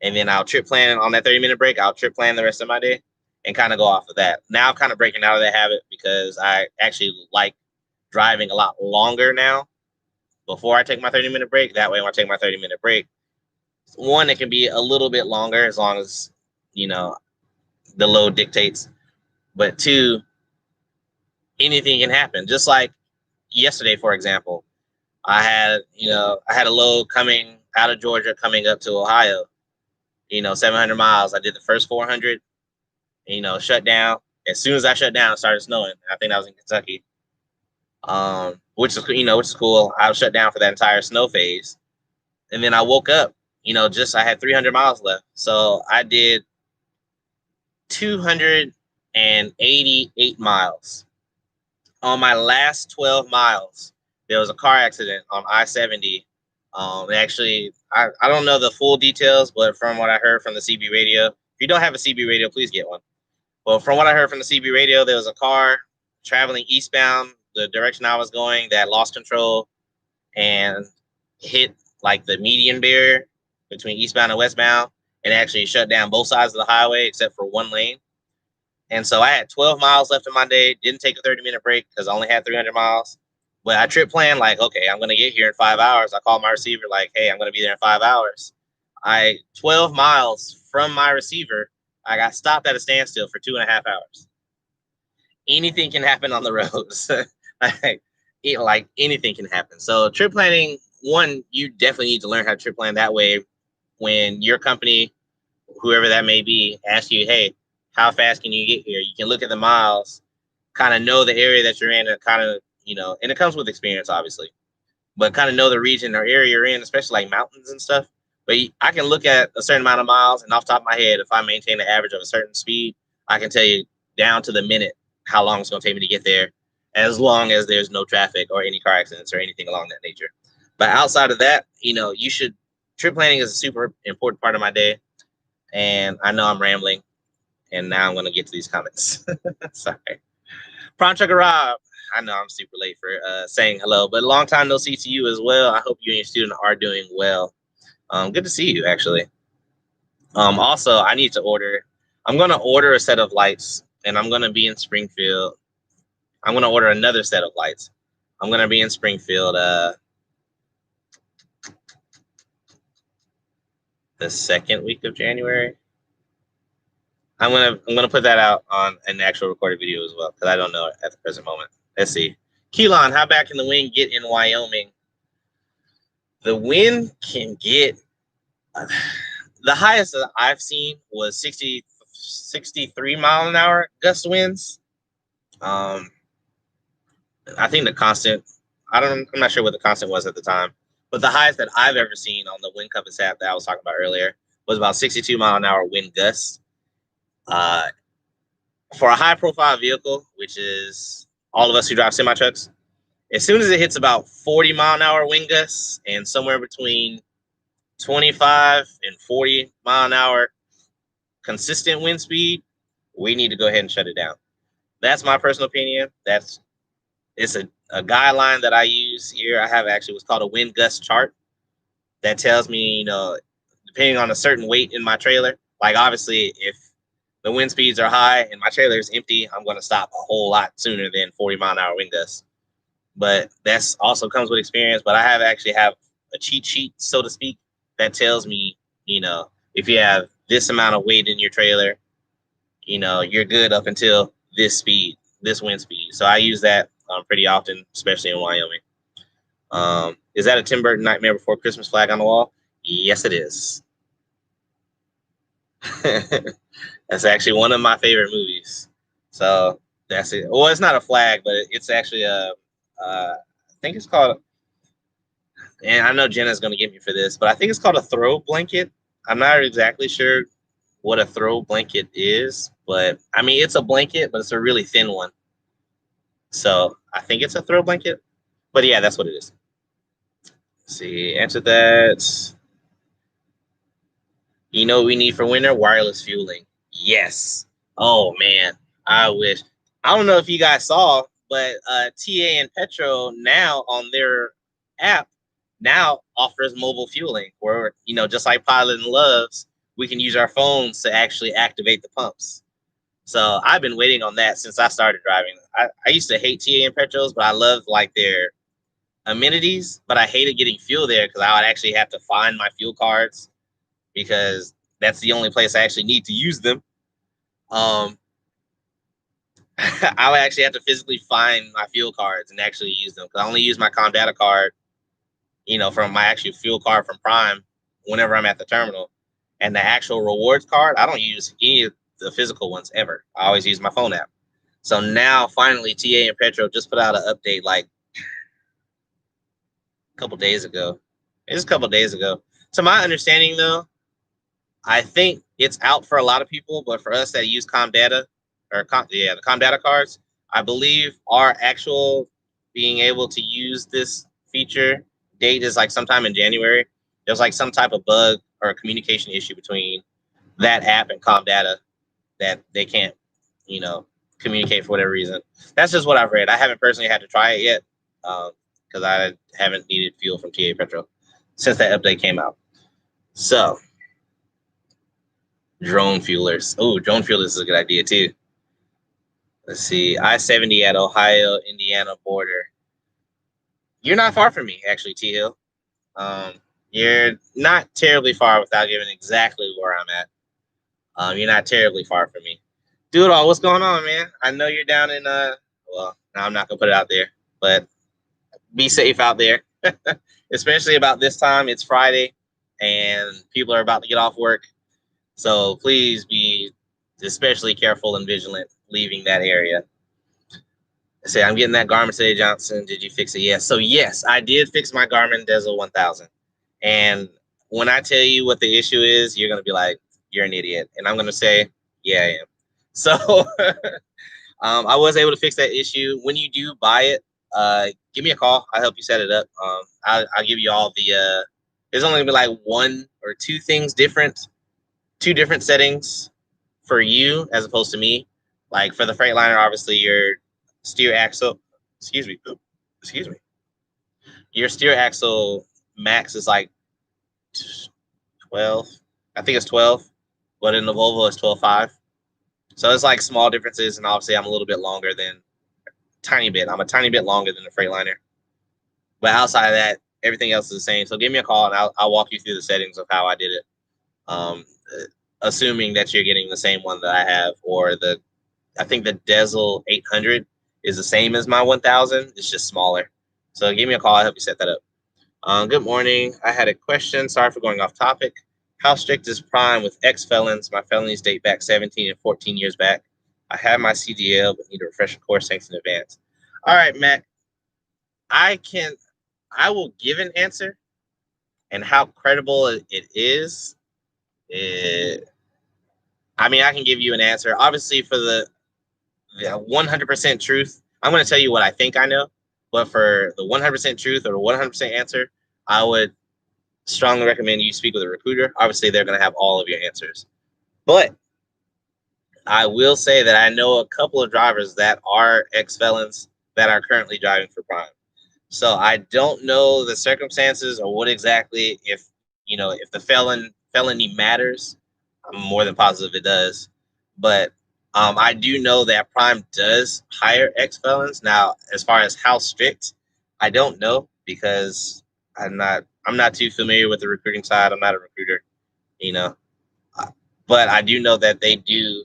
and then I'll trip plan on that 30-minute break. I'll trip plan the rest of my day and kind of go off of that. Now I'm kind of breaking out of that habit because I actually like driving a lot longer now before I take my 30-minute break. That way, when I take my 30-minute break, one, it can be a little bit longer as long as, the load dictates. But two, anything can happen. Just like yesterday, for example, I had a load coming out of Georgia coming up to Ohio, 700 miles. I did the first 400, shut down. As soon as I shut down, it started snowing. I think that was in Kentucky, which is cool. I was shut down for that entire snow phase. And then I woke up, I had 300 miles left. So I did 288 miles. On my last 12 miles, there was a car accident on I-70. Actually, I don't know the full details, but from what I heard from the CB radio, if you don't have a CB radio, please get one. Well, from what I heard from the CB radio, there was a car traveling eastbound, the direction I was going, that lost control and hit like the median barrier between eastbound and westbound, and actually shut down both sides of the highway except for one lane. And so I had 12 miles left in my day, didn't take a 30-minute break because I only had 300 miles. But I trip planned like, okay, I'm going to get here in 5 hours. I called my receiver like, hey, I'm going to be there in 5 hours. 12 miles from my receiver, I got stopped at a standstill for 2.5 hours. Anything can happen on the roads. Like anything can happen. So trip planning, one, you definitely need to learn how to trip plan. That way, when your company, whoever that may be, asks you, hey, how fast can you get here? You can look at the miles, kind of know the area that you're in, and kind of, and it comes with experience, obviously, but kind of know the region or area you're in, especially like mountains and stuff. But I can look at a certain amount of miles, and off the top of my head, if I maintain an average of a certain speed, I can tell you down to the minute how long it's going to take me to get there, as long as there's no traffic or any car accidents or anything along that nature. But outside of that, you should, trip planning is a super important part of my day. And I know I'm rambling, and now I'm going to get to these comments. Sorry. Prawn Trucker Rob, I know I'm super late for saying hello, but long time no see to you as well. I hope you and your student are doing well. Good to see you, actually. Also, I need to order. I'm going to order a set of lights, and I'm going to be in Springfield. I'm going to order another set of lights. I'm going to be in Springfield the second week of January. I'm gonna put that out on an actual recorded video as well, because I don't know at the present moment. Let's see. Keelan, how bad can the wind get in Wyoming? The wind can get the highest that I've seen was 63 mile an hour gust winds. I think the constant, I'm not sure what the constant was at the time, but the highest that I've ever seen on the wind compass app that I was talking about earlier was about 62 mile an hour wind gusts. For a high profile vehicle, which is all of us who drive semi trucks, as soon as it hits about 40 mile an hour wind gusts and somewhere between 25 and 40 mile an hour consistent wind speed, we need to go ahead and shut it down. That's my personal opinion. It's a guideline that I use here. I have actually what's called a wind gust chart that tells me, depending on a certain weight in my trailer, like obviously if the wind speeds are high and my trailer is empty, I'm going to stop a whole lot sooner than 40 mile an hour wind gusts. But that's also comes with experience. But I actually have a cheat sheet, so to speak, that tells me, if you have this amount of weight in your trailer, you're good up until this speed, this wind speed. So I use that pretty often, especially in Wyoming. Is that a Tim Burton Nightmare Before Christmas flag on the wall? Yes, it is. That's actually one of my favorite movies. So that's it. Well, it's not a flag, but it's actually I think it's called, and I know Jenna's going to get me for this, but I think it's called a throw blanket. I'm not exactly sure what a throw blanket is, but I mean, it's a blanket, but it's a really thin one. So I think it's a throw blanket, but yeah, that's what it is. Let's see, answer that. You know what we need for winter? Wireless fueling. Yes. Oh man, I wish. I don't know if you guys saw, but TA and Petro now on their app now offers mobile fueling, where just like Pilot and Loves, we can use our phones to actually activate the pumps. So I've been waiting on that since I started driving. I used to hate TA and Petros, but I love like their amenities. But I hated getting fuel there because I would actually have to find my fuel cards, because that's the only place I actually need to use them. I would actually have to physically find my fuel cards and actually use them, because I only use my Comdata card, from my actual fuel card from Prime whenever I'm at the terminal. And the actual rewards card, I don't use any of the physical ones ever. I always use my phone app. So now finally TA and Petro just put out an update like a couple days ago. It's a couple days ago. To my understanding though, I think it's out for a lot of people, but for us that use Comdata, the Comdata cards, I believe our actual being able to use this feature date is like sometime in January. There's like some type of bug or a communication issue between that app and Comdata that they can't, communicate for whatever reason. That's just what I've read. I haven't personally had to try it yet, because I haven't needed fuel from TA Petro since that update came out. So drone fuelers. Oh, drone fuelers is a good idea too. Let's see. I-70 at Ohio, Indiana border. You're not far from me, actually, T Hill. You're not terribly far without giving exactly where I'm at. You're not terribly far from me. Dude, what's going on, man? I know you're down in well, no, I'm not gonna put it out there, but be safe out there, especially about this time. It's Friday, and people are about to get off work, so please be especially careful and vigilant leaving that area. Say, I'm getting that Garmin today, Johnson. Did you fix it? Yes. So yes, I did fix my Garmin Diesel 1000. And when I tell you what the issue is, you're gonna be like, "You're an idiot," and I'm gonna say, "Yeah, I am." So I was able to fix that issue. When you do buy it, give me a call. I'll help you set it up. I'll give you all the. There's only gonna be like one or two things different, two different settings for you as opposed to me. Like for the Freightliner, obviously your steer axle. Excuse me. Excuse me. Your steer axle max is like 12. I think it's 12, but in the Volvo it's 12.5. So it's like small differences, and obviously I'm a little bit longer than tiny bit. I'm a tiny bit longer than the Freightliner, but outside of that, everything else is the same. So give me a call, and I'll walk you through the settings of how I did it. Um, assuming that you're getting the same one that I have, or I think the Diesel 800 is the same as my 1000. It's just smaller. So give me a call. I'll help you set that up. Good morning. I had a question. Sorry for going off topic. How strict is Prime with ex-felons? My felonies date back 17 and 14 years back. I have my CDL, but need a refresher course. Thanks in advance. All right, Matt. I will give an answer, and how credible it is. I mean, I can give you an answer. Obviously, for the 100% truth, I'm going to tell you what I think I know. But for the 100% truth or the 100% answer, I would strongly recommend you speak with a recruiter. Obviously, they're going to have all of your answers. But I will say that I know a couple of drivers that are ex-felons that are currently driving for Prime. So I don't know the circumstances or what exactly, if the felony matters. I'm more than positive it does. But I do know that Prime does hire ex-felons. Now, as far as how strict, I don't know, because I'm not too familiar with the recruiting side. I'm not a recruiter, you know. But I do know that they do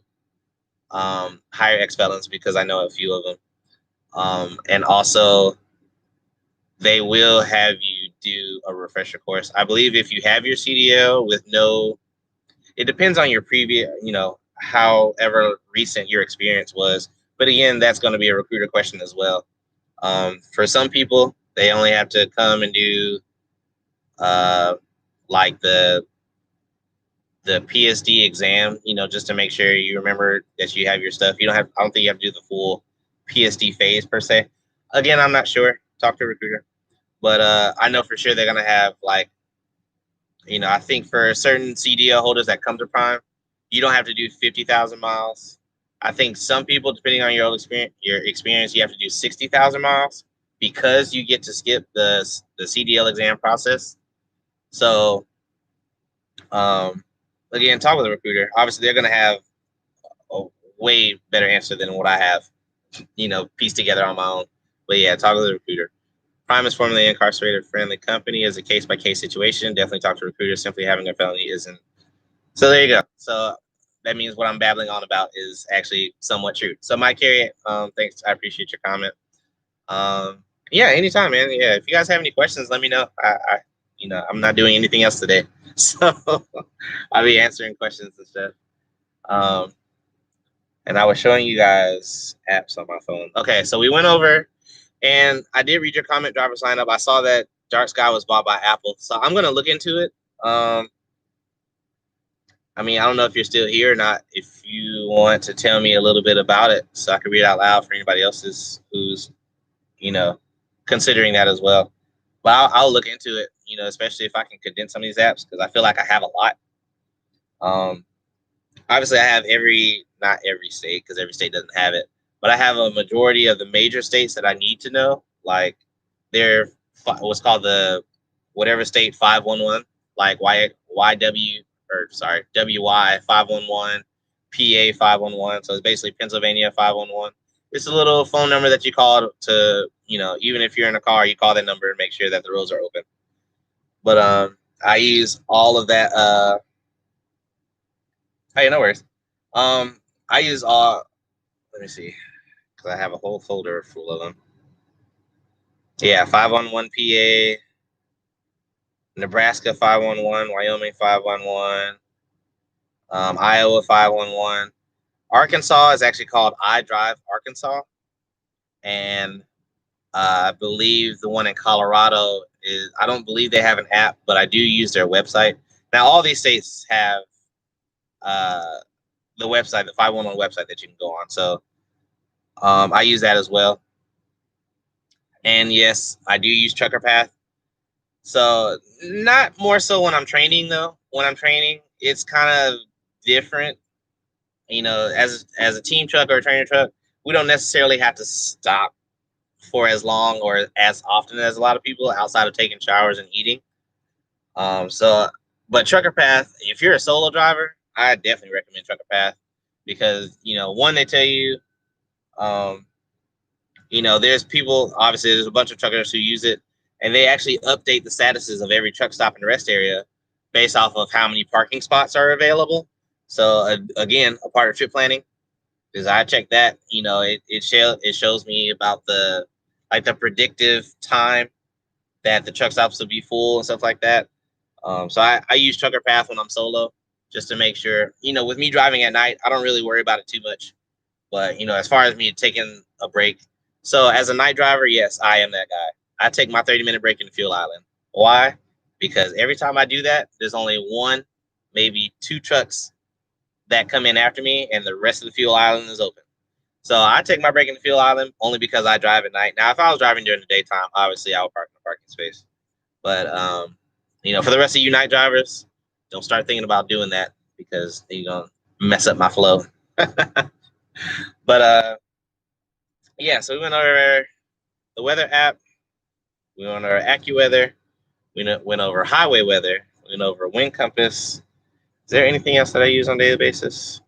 hire ex-felons, because I know a few of them. And also, they will have you do a refresher course. I believe if you have your CDL with it depends on your previous, however recent your experience was. But again, that's going to be a recruiter question as well. For some people, they only have to come and do like the PSD exam, just to make sure you remember that you have your stuff. I don't think you have to do the full PSD phase per se. Again, I'm not sure. Talk to a recruiter. But I know for sure they're going to have, like, I think for certain CDL holders that come to Prime, you don't have to do 50,000 miles. I think some people, depending on your experience, you have to do 60,000 miles, because you get to skip the CDL exam process. So, again, talk with a recruiter. Obviously, they're going to have a way better answer than what I have, pieced together on my own. But yeah, talk with a recruiter. Prime is formerly incarcerated friendly company, is a case by case situation. Definitely talk to recruiters. Simply having a felony isn't. So there you go. So that means what I'm babbling on about is actually somewhat true. So Mike Carey, thanks. I appreciate your comment. Yeah, anytime, man. Yeah, if you guys have any questions, let me know. I'm not doing anything else today, so I'll be answering questions and stuff. And I was showing you guys apps on my phone. Okay, so we went over, and I did read your comment, driver's lineup. I saw that Dark Sky was bought by Apple, so I'm gonna look into it. I mean, I don't know if you're still here or not. If you want to tell me a little bit about it, so I can read it out loud for anybody else who's considering that as well. But I'll look into it, especially if I can condense some of these apps, because I feel like I have a lot. Obviously, I have not every state, because every state doesn't have it, but I have a majority of the major states that I need to know. Like, they're what's called the whatever state 511, like WY 511, PA 511. So it's basically Pennsylvania 511. It's a little phone number that you call to, even if you're in a car, you call that number and make sure that the roads are open. But I use all of that Hey, no worries. I use all. Let me see, because I have a whole folder full of them. Yeah, 511 PA, Nebraska 511, Wyoming 511, Iowa 511. Arkansas is actually called I Drive Arkansas, and I believe the one in Colorado is. I don't believe they have an app, but I do use their website. Now, all these states have uh, the website, the 511 website that you can go on. So I use that as well. And yes, I do use Trucker Path. So not more so when I'm training though. When I'm training, it's kind of different. As a team truck or a trainer truck, we don't necessarily have to stop for as long or as often as a lot of people outside of taking showers and eating. But Trucker Path, if you're a solo driver, I definitely recommend Trucker Path because one, they tell you, um, there's people. Obviously, there's a bunch of truckers who use it, and they actually update the statuses of every truck stop and rest area based off of how many parking spots are available. So again, a part of trip planning because I check that. It shows me about the predictive time that the truck stops will be full and stuff like that. So I use Trucker Path when I'm solo just to make sure. With me driving at night, I don't really worry about it too much. But as far as me taking a break, so as a night driver, yes, I am that guy. I take my 30-minute break in the fuel island. Why? Because every time I do that, there's only one, maybe two trucks that come in after me, and the rest of the fuel island is open. So I take my break in the fuel island only because I drive at night. Now, if I was driving during the daytime, obviously I would park in the parking space. But for the rest of you night drivers, don't start thinking about doing that because you're gonna mess up my flow. But yeah, so we went over the weather app, we went over AccuWeather, we went over highway weather, we went over wind compass. Is there anything else that I use on a daily basis?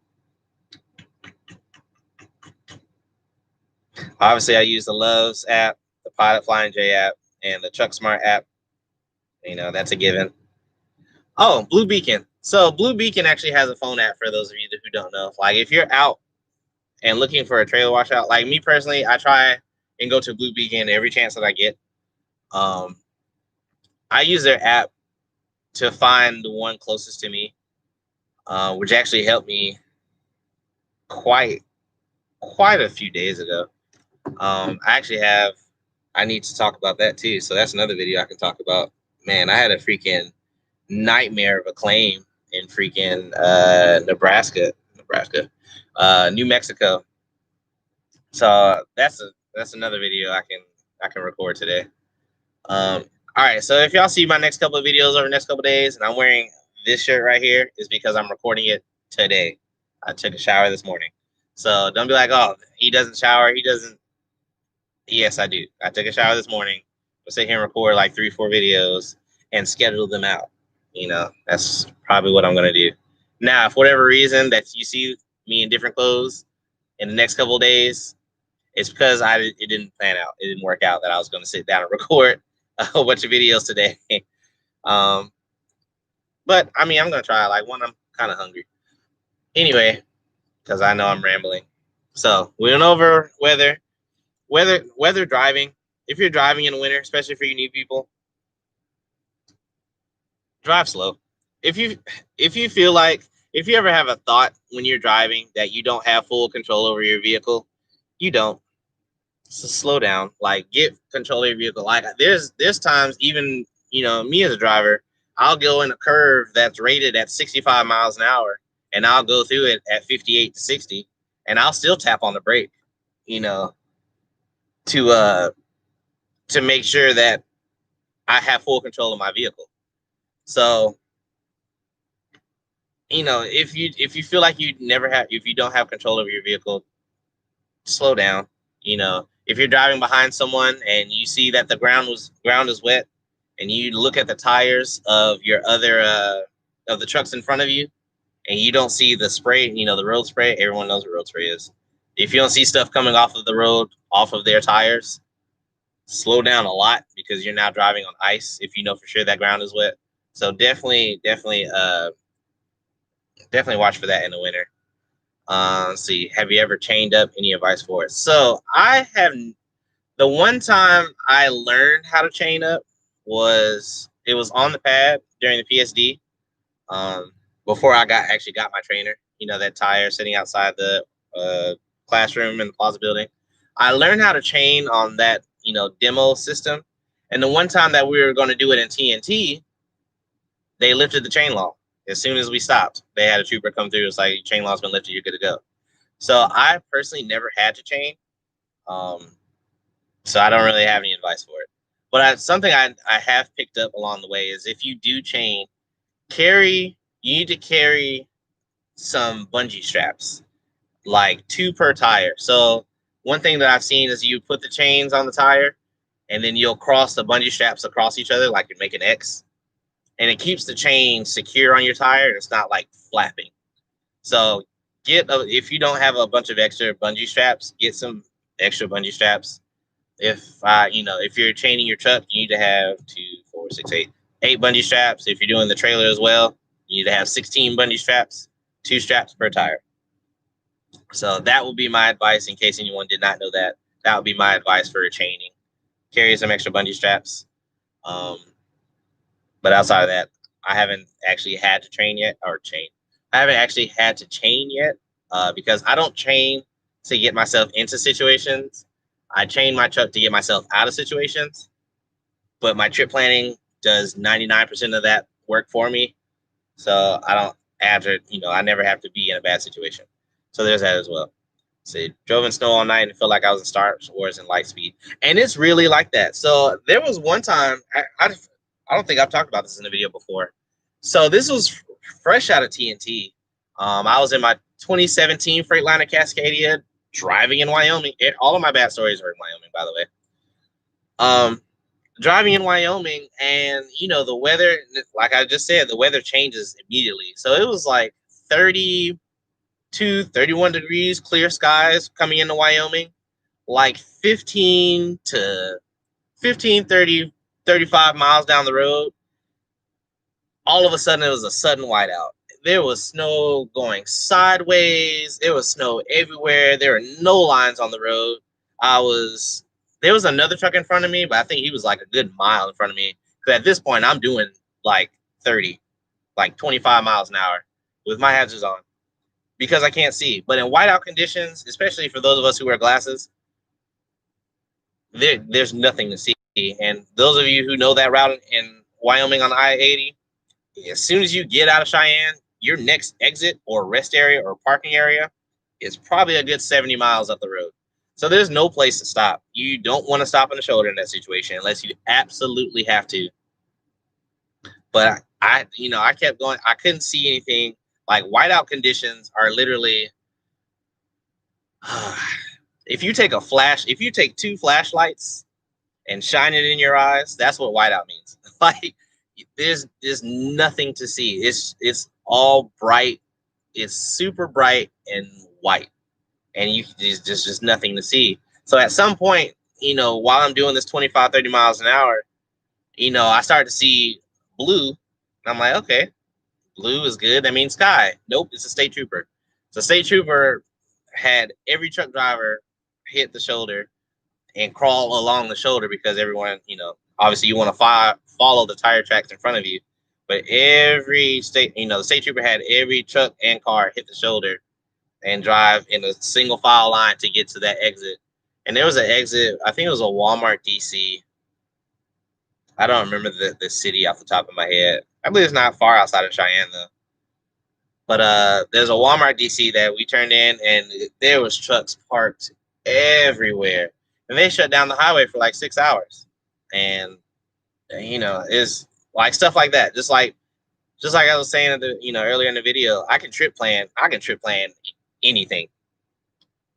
Obviously, I use the Loves app, the Pilot Flying J app, and the Truck Smart app. That's a given. Oh, Blue Beacon. So Blue Beacon actually has a phone app for those of you who don't know. Like if you're out and looking for a trailer washout, like me personally, I try and go to Blue Beacon every chance that I get. I use their app to find the one closest to me, which actually helped me quite a few days ago. I actually have. I need to talk about that too. So that's another video I can talk about. Man, I had a freaking nightmare of a claim in freaking New Mexico. So that's another video I can record today. All right, so if y'all see my next couple of videos over the next couple of days, and I'm wearing this shirt right here, is because I'm recording it today. I took a shower this morning, so don't be like, oh, he doesn't shower, he doesn't. Yes, I do. I took a shower this morning. I'll sit here and record like 3-4 videos and schedule them out. That's probably what I'm gonna do. Now, if for whatever reason that you see me in different clothes in the next couple of days, it's because it didn't plan out. It didn't work out that I was going to sit down and record a whole bunch of videos today. um, but I mean, I'm going to try. Like one, I'm kind of hungry. Anyway, because I know I'm rambling. So we went over weather driving. If you're driving in the winter, especially for you new people, drive slow. If you feel like if you ever have a thought when you're driving that you don't have full control over your vehicle, you don't. So slow down, like get control of your vehicle. Like there's times even me as a driver, I'll go in a curve that's rated at 65 miles an hour, and I'll go through it at 58 to 60, and I'll still tap on the brake, you know, to to make sure that I have full control of my vehicle. So if you feel like if you don't have control over your vehicle, slow down. If you're driving behind someone and you see that the ground is wet, and you look at the tires of your other of the trucks in front of you, and you don't see the spray, the road spray. Everyone knows what road spray is. If you don't see stuff coming off of the road, off of their tires, slow down a lot because you're now driving on ice. If you know for sure that ground is wet, so definitely definitely watch for that in the winter. Let's see, have you ever chained up? Any advice for it? So I have. The one time I learned how to chain up was on the pad during the PSD. Um, Before I actually got my trainer, that tire sitting outside the classroom in the Plaza building. I learned how to chain on that demo system, and the one time that we were going to do it in TNT, they lifted the chain law as soon as we stopped. They had a trooper come through. It's like, chain law's been lifted, you're good to go. So I personally never had to chain. Um, so I don't really have any advice for it. But something I have picked up along the way is, if you do chain, you need to carry some bungee straps, like 2 per tire. So one thing that I've seen is you put the chains on the tire, and then you'll cross the bungee straps across each other like you make an X, and it keeps the chain secure on your tire, and it's not like flapping. So if you don't have a bunch of extra bungee straps, get some extra bungee straps. If you're chaining your truck, you need to have 2, 4, 6, 8 bungee straps. If you're doing the trailer as well, you need to have 16 bungee straps, 2 straps per tire. So that will be my advice, in case anyone did not know that. That would be my advice for chaining. Carry some extra bungee straps. But outside of that, I haven't actually had to chain yet, I haven't actually had to chain yet, because I don't chain to get myself into situations. I chain my truck to get myself out of situations. But my trip planning does 99% of that work for me. So I don't I never have to be in a bad situation. So there's that as well. So drove in snow all night and felt like I was in Star Wars in Lightspeed. And it's really like that. So there was one time, I don't think I've talked about this in a video before. So this was fresh out of TNT. I was in my 2017 Freightliner Cascadia, driving in Wyoming. All of my bad stories are in Wyoming, by the way. Driving in Wyoming, and the weather, like I just said, the weather changes immediately. So it was like 32, 31 degrees, clear skies coming into Wyoming, like 15 to 15, 30, 35 miles down the road. All of a sudden, it was a sudden whiteout. There was snow going sideways. There was snow everywhere. There were no lines on the road. There was another truck in front of me, but I think he was like a good mile in front of me. Because at this point, I'm doing like 30, like 25 miles an hour with my hazards on, because I can't see. But in whiteout conditions, especially for those of us who wear glasses, there's nothing to see. And those of you who know that route in Wyoming on the I-80, as soon as you get out of Cheyenne, your next exit or rest area or parking area is probably a good 70 miles up the road. So there's no place to stop. You don't want to stop in the shoulder in that situation unless you absolutely have to. But I kept going. I couldn't see anything. Like, whiteout conditions are literally, if you take 2 flashlights and shine it in your eyes, that's what whiteout means. Like, there's nothing to see. It's all bright. It's super bright and white, and there's just nothing to see. So at some point, while I'm doing this 25, 30 miles an hour, I start to see blue, and I'm like, okay, blue is good. That means sky. Nope, it's a state trooper. So state trooper had every truck driver hit the shoulder and crawl along the shoulder, because everyone, obviously you want to follow the tire tracks in front of you. But every the state trooper had every truck and car hit the shoulder and drive in a single file line to get to that exit. And there was an exit, I think it was a Walmart DC. I don't remember the city off the top of my head. I believe it's not far outside of Cheyenne though. But there's a Walmart DC that we turned in, and there was trucks parked everywhere. And they shut down the highway for like 6 hours. And it's like stuff like that. Just like I was saying earlier in the video, I can trip plan anything.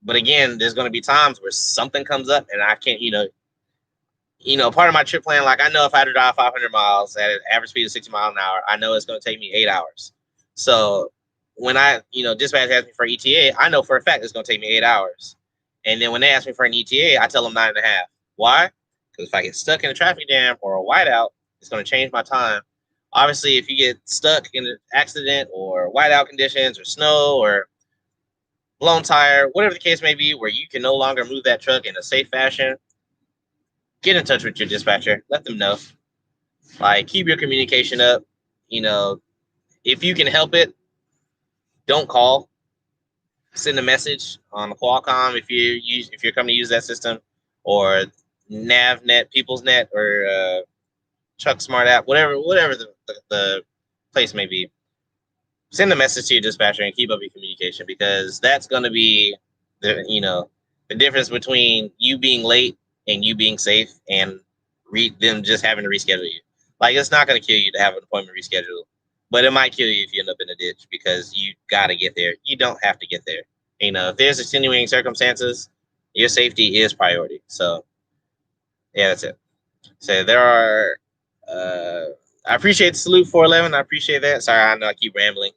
But again, there's going to be times where something comes up and I can't, part of my trip plan, like, I know if I had to drive 500 miles at an average speed of 60 miles an hour, I know it's going to take me 8 hours. So when dispatch asks me for ETA, I know for a fact it's going to take me 8 hours. And then when they ask me for an ETA, I tell them 9.5. Why? Because if I get stuck in a traffic jam or a whiteout, it's going to change my time. Obviously, if you get stuck in an accident or whiteout conditions or snow or blown tire, whatever the case may be, where you can no longer move that truck in a safe fashion, get in touch with your dispatcher. Let them know. Like, keep your communication up. You know, if you can help it, don't call. Send a message on Qualcomm if you're coming to use that system, or NavNet, PeoplesNet, or Chuck Smart app, whatever the place may be. Send a message to your dispatcher and keep up your communication, because that's going to be the difference between you being late and you being safe, and them just having to reschedule you. Like, it's not going to kill you to have an appointment rescheduled, but it might kill you if you end up in a ditch because you got to get there. You don't have to get there. If there's extenuating circumstances, your safety is priority. So yeah, that's it. So there are. I appreciate the salute 411. I appreciate that. Sorry, I know I keep rambling,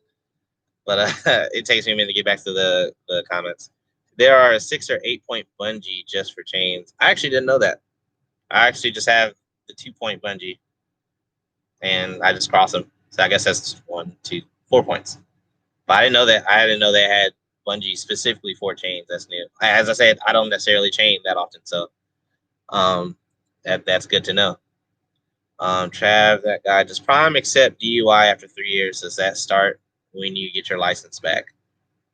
but it takes me a minute to get back to the comments. There are a 6 or 8 point bungee just for chains. I actually didn't know that. I actually just have the 2 point bungee, and I just cross them. So I guess that's 1, 2, 4 points. But I didn't know that. I didn't know they had bungee specifically for chains. That's new. As I said, I don't necessarily chain that often, so that's good to know. Trav, that guy, does Prime accept DUI after 3 years? Does that start when you get your license back?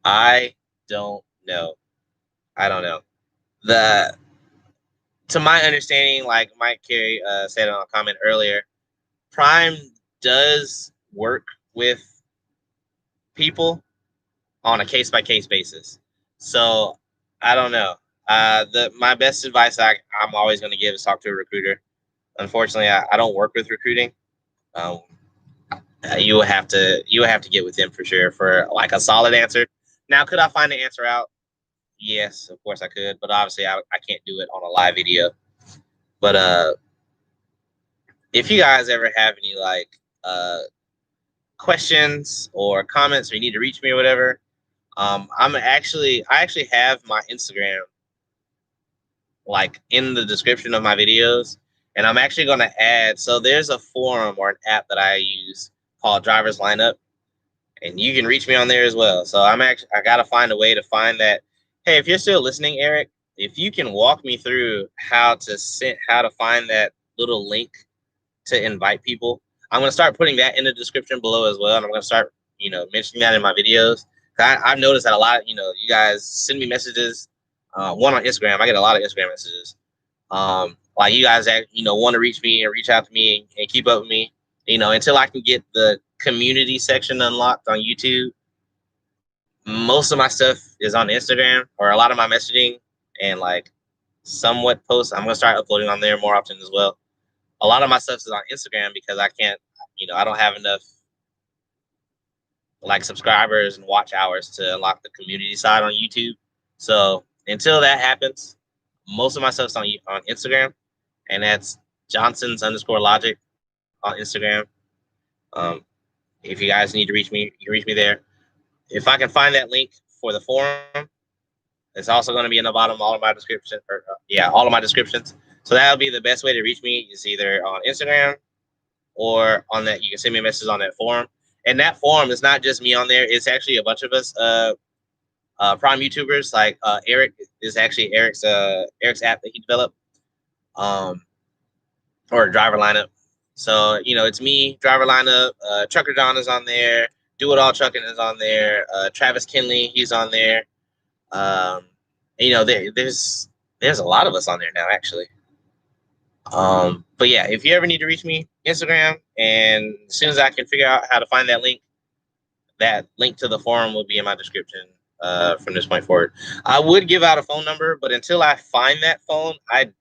I don't know. I don't know. To my understanding, like Mike Carey said on a comment earlier, Prime does work with people on a case by case basis. So I don't know. My best advice I'm always going to give is talk to a recruiter. Unfortunately, I don't work with recruiting. Um, you will have to get with them for sure for like a solid answer. Now, could I find the answer out? Yes, of course I could, but obviously I can't do it on a live video. But if you guys ever have any like questions or comments, or you need to reach me or whatever, I actually have my Instagram like in the description of my videos, and I'm actually going to add. So there's a forum or an app that I use called Drivers Lineup, and you can reach me on there as well. So I got to find a way to find that. Hey, if you're still listening, Eric, if you can walk me through how to find that little link to invite people, I'm going to start putting that in the description below as well, and I'm going to start mentioning that in my videos. I've noticed that a lot of you guys send me messages. One on Instagram, I get a lot of Instagram messages. Like, you guys that want to reach me and reach out to me and keep up with me, until I can get the community section unlocked on YouTube. Most of my stuff is on Instagram, or a lot of my messaging and like somewhat posts. I'm gonna start uploading on there more often as well. A lot of my stuff is on Instagram because I can't, I don't have enough like subscribers and watch hours to unlock the community side on YouTube. So until that happens, most of my stuff's on Instagram, and that's Johnson's_logic on Instagram. Um, if you guys need to reach me, you can reach me there. If I can find that link for the forum, it's also going to be in the bottom of all of my description, or all of my descriptions. So that'll be the best way to reach me, is either on Instagram or on that. You can send me a message on that forum. And that forum is not just me on there. It's actually a bunch of us Prime YouTubers. Like Eric is actually Eric's app that he developed, or Driver Lineup. So it's me, Driver Lineup. Trucker John is on there. Do It All Trucking is on there. Travis Kinley, he's on there. Um, there's a lot of us on there now, actually. But yeah, if you ever need to reach me, Instagram, and as soon as I can figure out how to find that link to the forum will be in my description from this point forward. I would give out a phone number, but until I find that phone, I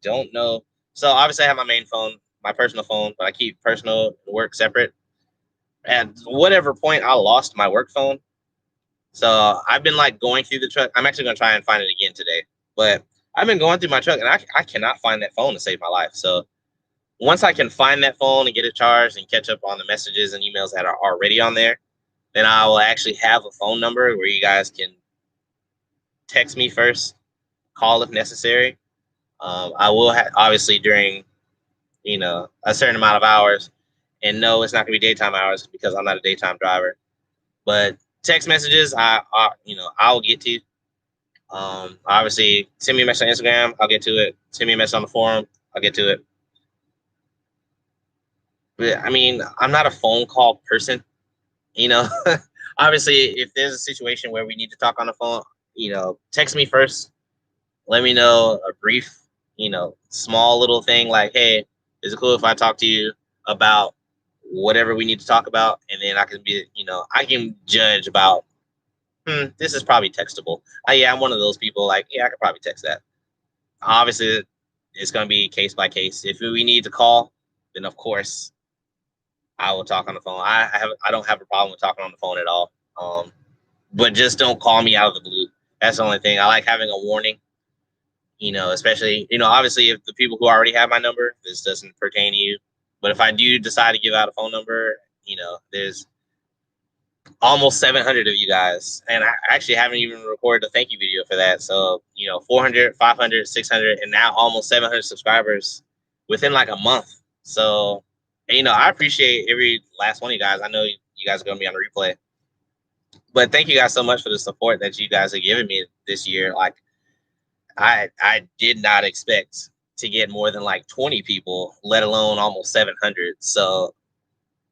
don't know. So obviously I have my main phone, my personal phone, but I keep personal and work separate. At whatever point I lost my work phone. So I've been like going through the truck. I'm actually going to try and find it again today. But I've been going through my truck, and I cannot find that phone to save my life. So once I can find that phone and get it charged and catch up on the messages and emails that are already on there, then I will actually have a phone number where you guys can text me first, call if necessary. I will obviously during a certain amount of hours, And no, it's not gonna be daytime hours because I'm not a daytime driver. But text messages, I'll get to. Obviously, send me a message on Instagram, I'll get to it. Send me a message on the forum, I'll get to it. But I mean, I'm not a phone call person, you know. Obviously, if there's a situation where we need to talk on the phone, text me first. Let me know a brief, small little thing like, hey, is it cool if I talk to you about whatever we need to talk about? And then I can judge about, this is probably textable. Yeah, I'm one of those people like, yeah, I could probably text that. Obviously, it's going to be case by case. If we need to call, then of course I will talk on the phone. I don't have a problem with talking on the phone at all. But just don't call me out of the blue. That's the only thing. I like having a warning. Especially, obviously if the people who already have my number, this doesn't pertain to you. But if I do decide to give out a phone number, there's almost 700 of you guys. And I actually haven't even recorded a thank you video for that. So, 400, 500, 600, and now almost 700 subscribers within like a month. So, I appreciate every last one of you guys. I know you guys are going to be on the replay. But thank you guys so much for the support that you guys are giving me this year. Like, I did not expect to get more than like 20 people, let alone almost 700. So,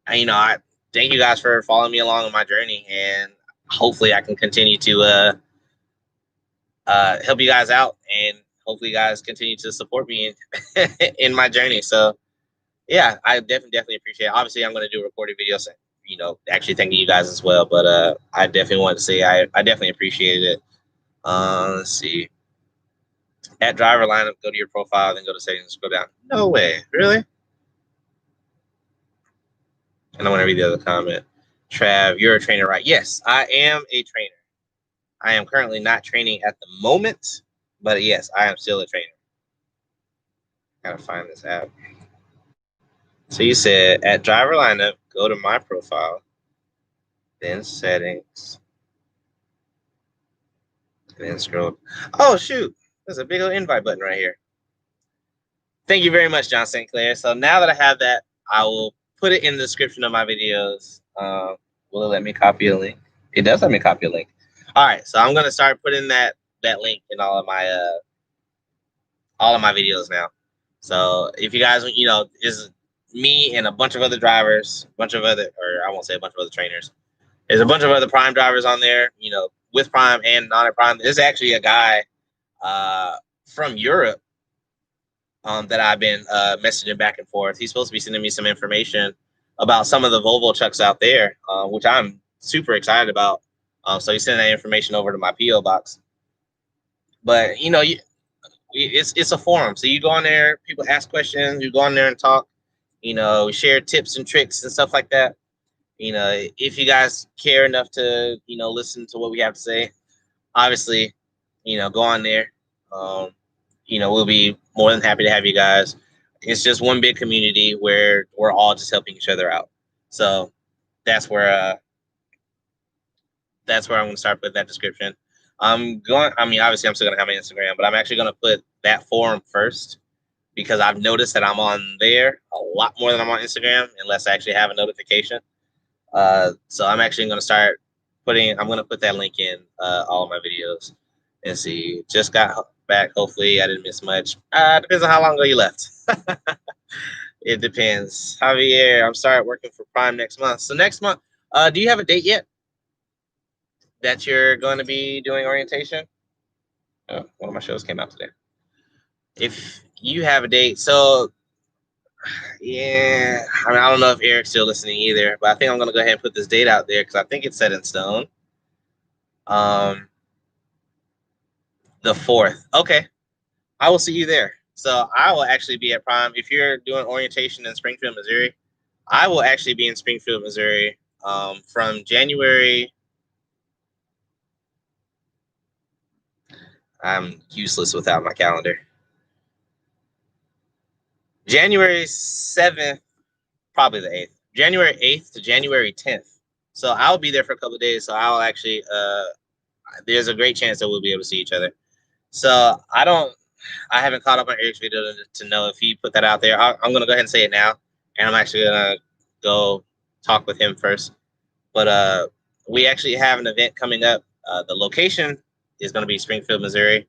I thank you guys for following me along on my journey, and hopefully I can continue to help you guys out, and hopefully you guys continue to support me in my journey. So, yeah, I definitely appreciate it. Obviously, I'm going to do a recorded video, so, actually thanking you guys as well. But I definitely want to say I definitely appreciated it. Let's see. At driver lineup, go to your profile, then go to settings, go down. No way, really? And I want to read the other comment. Trav, you're a trainer, right? Yes, I am a trainer. I am currently not training at the moment, but yes, I am still a trainer. Gotta find this app. So you said at driver lineup, go to my profile, then settings, and then scroll. Oh shoot, there's a big old invite button right here. Thank you very much, John St. Clair. So now that I have that, I will put it in the description of my videos. Will it let me copy a link? It does let me copy a link. All right, so I'm gonna start putting that link in all of my videos now. So if you guys, is me and a bunch of other drivers, I won't say a bunch of other trainers. There's a bunch of other Prime drivers on there, with Prime and non Prime. There's actually a guy from Europe that I've been messaging back and forth. He's supposed to be sending me some information about some of the Volvo trucks out there, which I'm super excited about. So he's sending that information over to my PO box. But it's a forum, so you go on there, people ask questions, you go on there and talk. Share tips and tricks and stuff like that. If you guys care enough to listen to what we have to say, obviously, go on there. We'll be more than happy to have you guys. It's just one big community where we're all just helping each other out. So that's where I'm going to start putting that description. Obviously I'm still going to have my Instagram, but I'm actually going to put that forum first because I've noticed that I'm on there a lot more than I'm on Instagram unless I actually have a notification. So I'm actually going to I'm going to put that link in all of my videos. And see, just got back. Hopefully I didn't miss much. Depends on how long ago you left. It depends. Javier, I'm starting working for Prime next month. So next month, do you have a date yet that you're going to be doing orientation? Oh, one of my shows came out today. If you have a date, so yeah, I don't know if Eric's still listening either, but I think I'm going to go ahead and put this date out there because I think it's set in stone. The 4th. Okay. I will see you there. So I will actually be at Prime. If you're doing orientation in Springfield, Missouri, I will actually be in Springfield, Missouri from January. I'm useless without my calendar. January 7th, probably the 8th. January 8th to January 10th. So I'll be there for a couple of days. So I'll actually, there's a great chance that we'll be able to see each other. So I haven't caught up on Eric's video to know if he put that out there. I'm going to go ahead and say it now. And I'm actually going to go talk with him first. But we actually have an event coming up. The location is going to be Springfield, Missouri.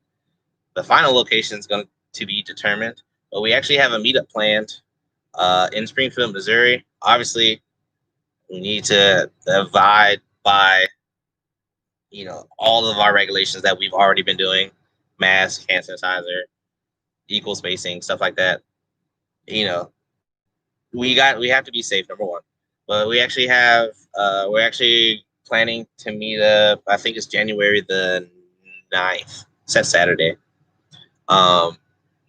The final location is going to be determined, but we actually have a meetup planned in Springfield, Missouri. Obviously, we need to abide by all of our regulations that we've already been doing: mask, hand sanitizer, equal spacing, stuff like that. You know, we have to be safe, number one. But we're actually planning to meet up. I think it's January the 9th. It's that Saturday. Um,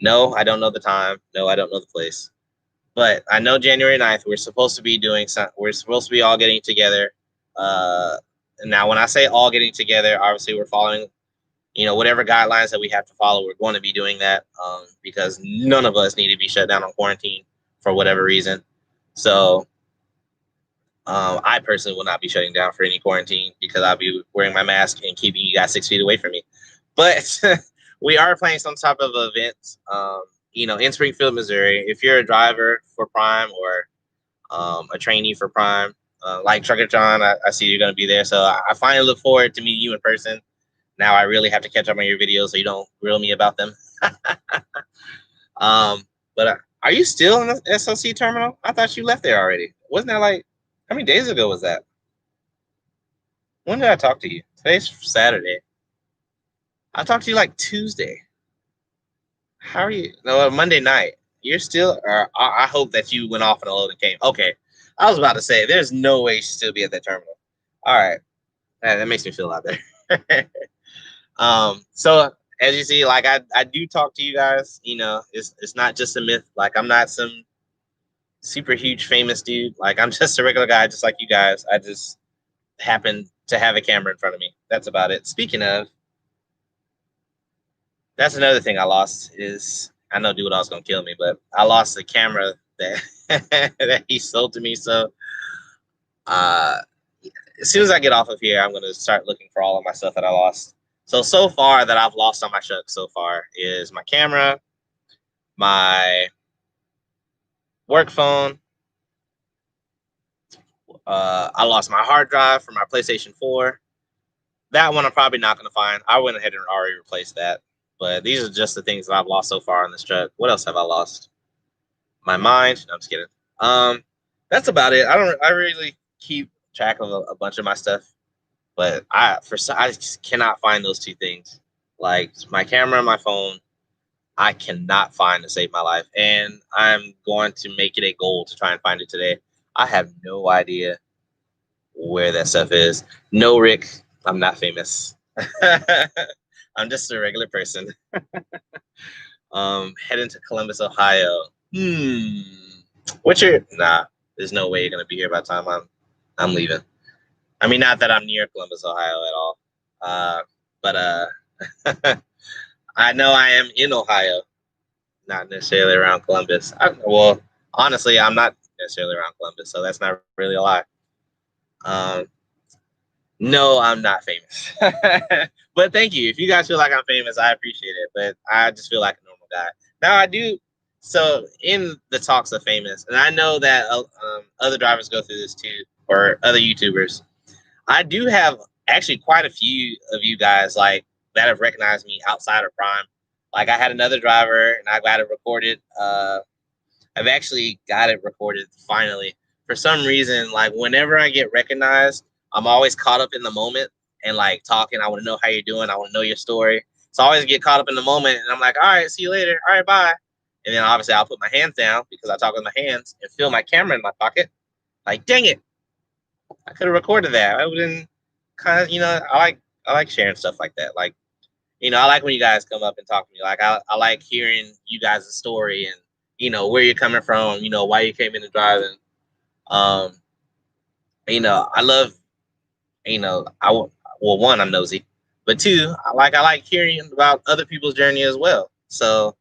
no, I don't know the time. No, I don't know the place. But I know January 9th, we're supposed to be we're supposed to be all getting together. Now, when I say all getting together, obviously we're following, whatever guidelines that we have to follow. We're going to be doing that because none of us need to be shut down on quarantine for whatever reason. So I personally will not be shutting down for any quarantine because I'll be wearing my mask and keeping you guys 6 feet away from me. But we are playing some type of event, in Springfield, Missouri. If you're a driver for Prime or a trainee for Prime, like Trucker John, I see you're going to be there. So I finally look forward to meeting you in person. Now I really have to catch up on your videos so you don't grill me about them. But are you still in the SLC terminal? I thought you left there already. Wasn't that like, how many days ago was that? When did I talk to you? Today's Saturday. I talked to you like Tuesday. How are you? No, Monday night. You're still, or I hope that you went off on a load and came. Okay. I was about to say, there's no way you should still be at that terminal. All right. That makes me feel a lot better. So as you see, like I do talk to you guys, it's not just a myth. Like I'm not some super huge famous dude. Like I'm just a regular guy, just like you guys. I just happen to have a camera in front of me. That's about it. Speaking of, that's another thing I lost is I know dude was gonna kill me, but I lost the camera that that he sold to me. So uh as soon as I get off of here, I'm gonna start looking for all of my stuff that I lost. So far that I've lost on my truck so far is my camera, my work phone. I lost my hard drive for my PlayStation 4. That one I'm probably not going to find. I went ahead and already replaced that. But these are just the things that I've lost so far on this truck. What else have I lost? My mind. No, I'm just kidding. That's about it. I really keep track of a bunch of my stuff, but I just cannot find those two things, like my camera and my phone. I cannot find to save my life, and I'm going to make it a goal to try and find it today. I have no idea where that stuff is. No, Rick, I'm not famous. I'm just a regular person. Heading to Columbus, Ohio. What's your there's no way you're gonna be here by the time I'm leaving. I mean, not that I'm near Columbus, Ohio at all. But I know I am in Ohio, not necessarily around Columbus. Well, honestly, I'm not necessarily around Columbus, so that's not really a lie. No, I'm not famous. But thank you. If you guys feel like I'm famous, I appreciate it. But I just feel like a normal guy. Now I do. So in the talks of famous, and I know that other drivers go through this too, or other YouTubers. I do have actually quite a few of you guys like that have recognized me outside of Prime. Like I had another driver, and I got it recorded. I've actually got it recorded finally. For some reason, like whenever I get recognized, I'm always caught up in the moment and like talking. I want to know how you're doing. I want to know your story. So I always get caught up in the moment, and I'm like, all right, see you later. All right, bye. And then obviously I'll put my hands down because I talk with my hands and feel my camera in my pocket. Like, dang it, I could have recorded that. I wouldn't kind of, I like sharing stuff like that. Like, I like when you guys come up and talk to me. Like, I like hearing you guys' story and, where you're coming from, why you came into driving. I love, one, I'm nosy, but two, I like hearing about other people's journey as well. So,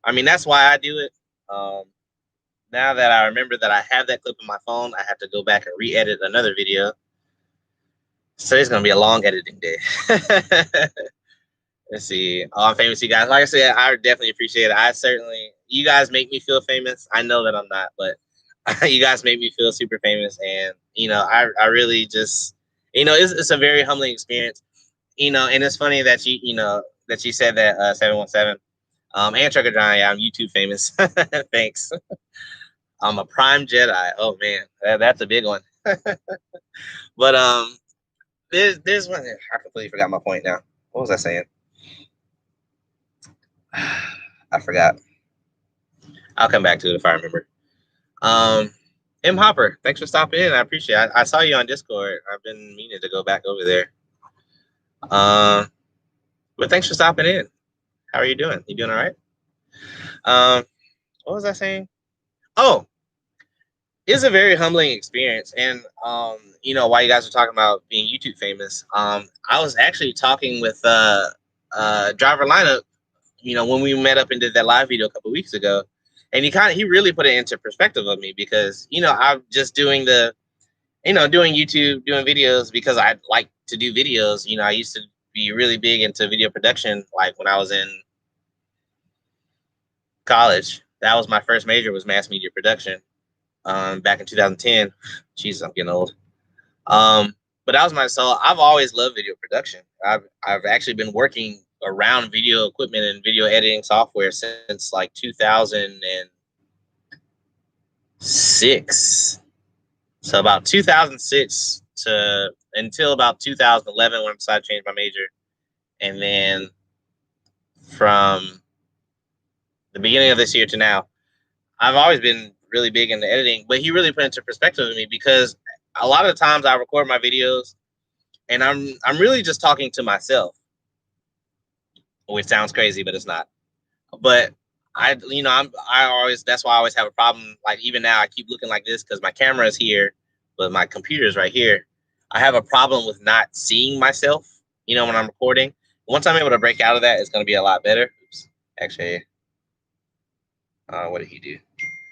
I mean, that's why I do it. Now that I remember that I have that clip in my phone, I have to go back and re-edit another video. So it's going to be a long editing day. Let's see. Oh, I'm famous, you guys. Like I said, I definitely appreciate it. You guys make me feel famous. I know that I'm not, but You guys make me feel super famous, and I really just it's a very humbling experience. And it's funny that you said that 717. And Trucker John, yeah, I'm YouTube famous. Thanks. I'm a Prime Jedi. Oh man, that's a big one. But there's one. I completely forgot my point now. What was I saying? I forgot. I'll come back to it if I remember. Um, M Hopper, thanks for stopping in. I appreciate it. I saw you on Discord. I've been meaning to go back over there. But thanks for stopping in. How are you doing? You doing all right? What was I saying? Oh, it's a very humbling experience. And while you guys were talking about being YouTube famous, I was actually talking with Driver Lineup, when we met up and did that live video a couple weeks ago. And he really put it into perspective of me because, I'm just doing doing YouTube, doing videos because I like to do videos. I used to be really big into video production, like when I was in college. That was my first major, was mass media production. Back in 2010. Jesus, I'm getting old. But that was so I've always loved video production. I've actually been working around video equipment and video editing software since like 2006. So about 2006 to until about 2011 when I decided to change my major. And then from the beginning of this year to now, I've always been really big into editing, but he really put into perspective of me because a lot of the times I record my videos and I'm really just talking to myself, which sounds crazy, but it's not. But I always, that's why I always have a problem. Like even now I keep looking like this because my camera is here, but my computer is right here. I have a problem with not seeing myself, when I'm recording. Once I'm able to break out of that, it's going to be a lot better. Oops. Actually, what did he do?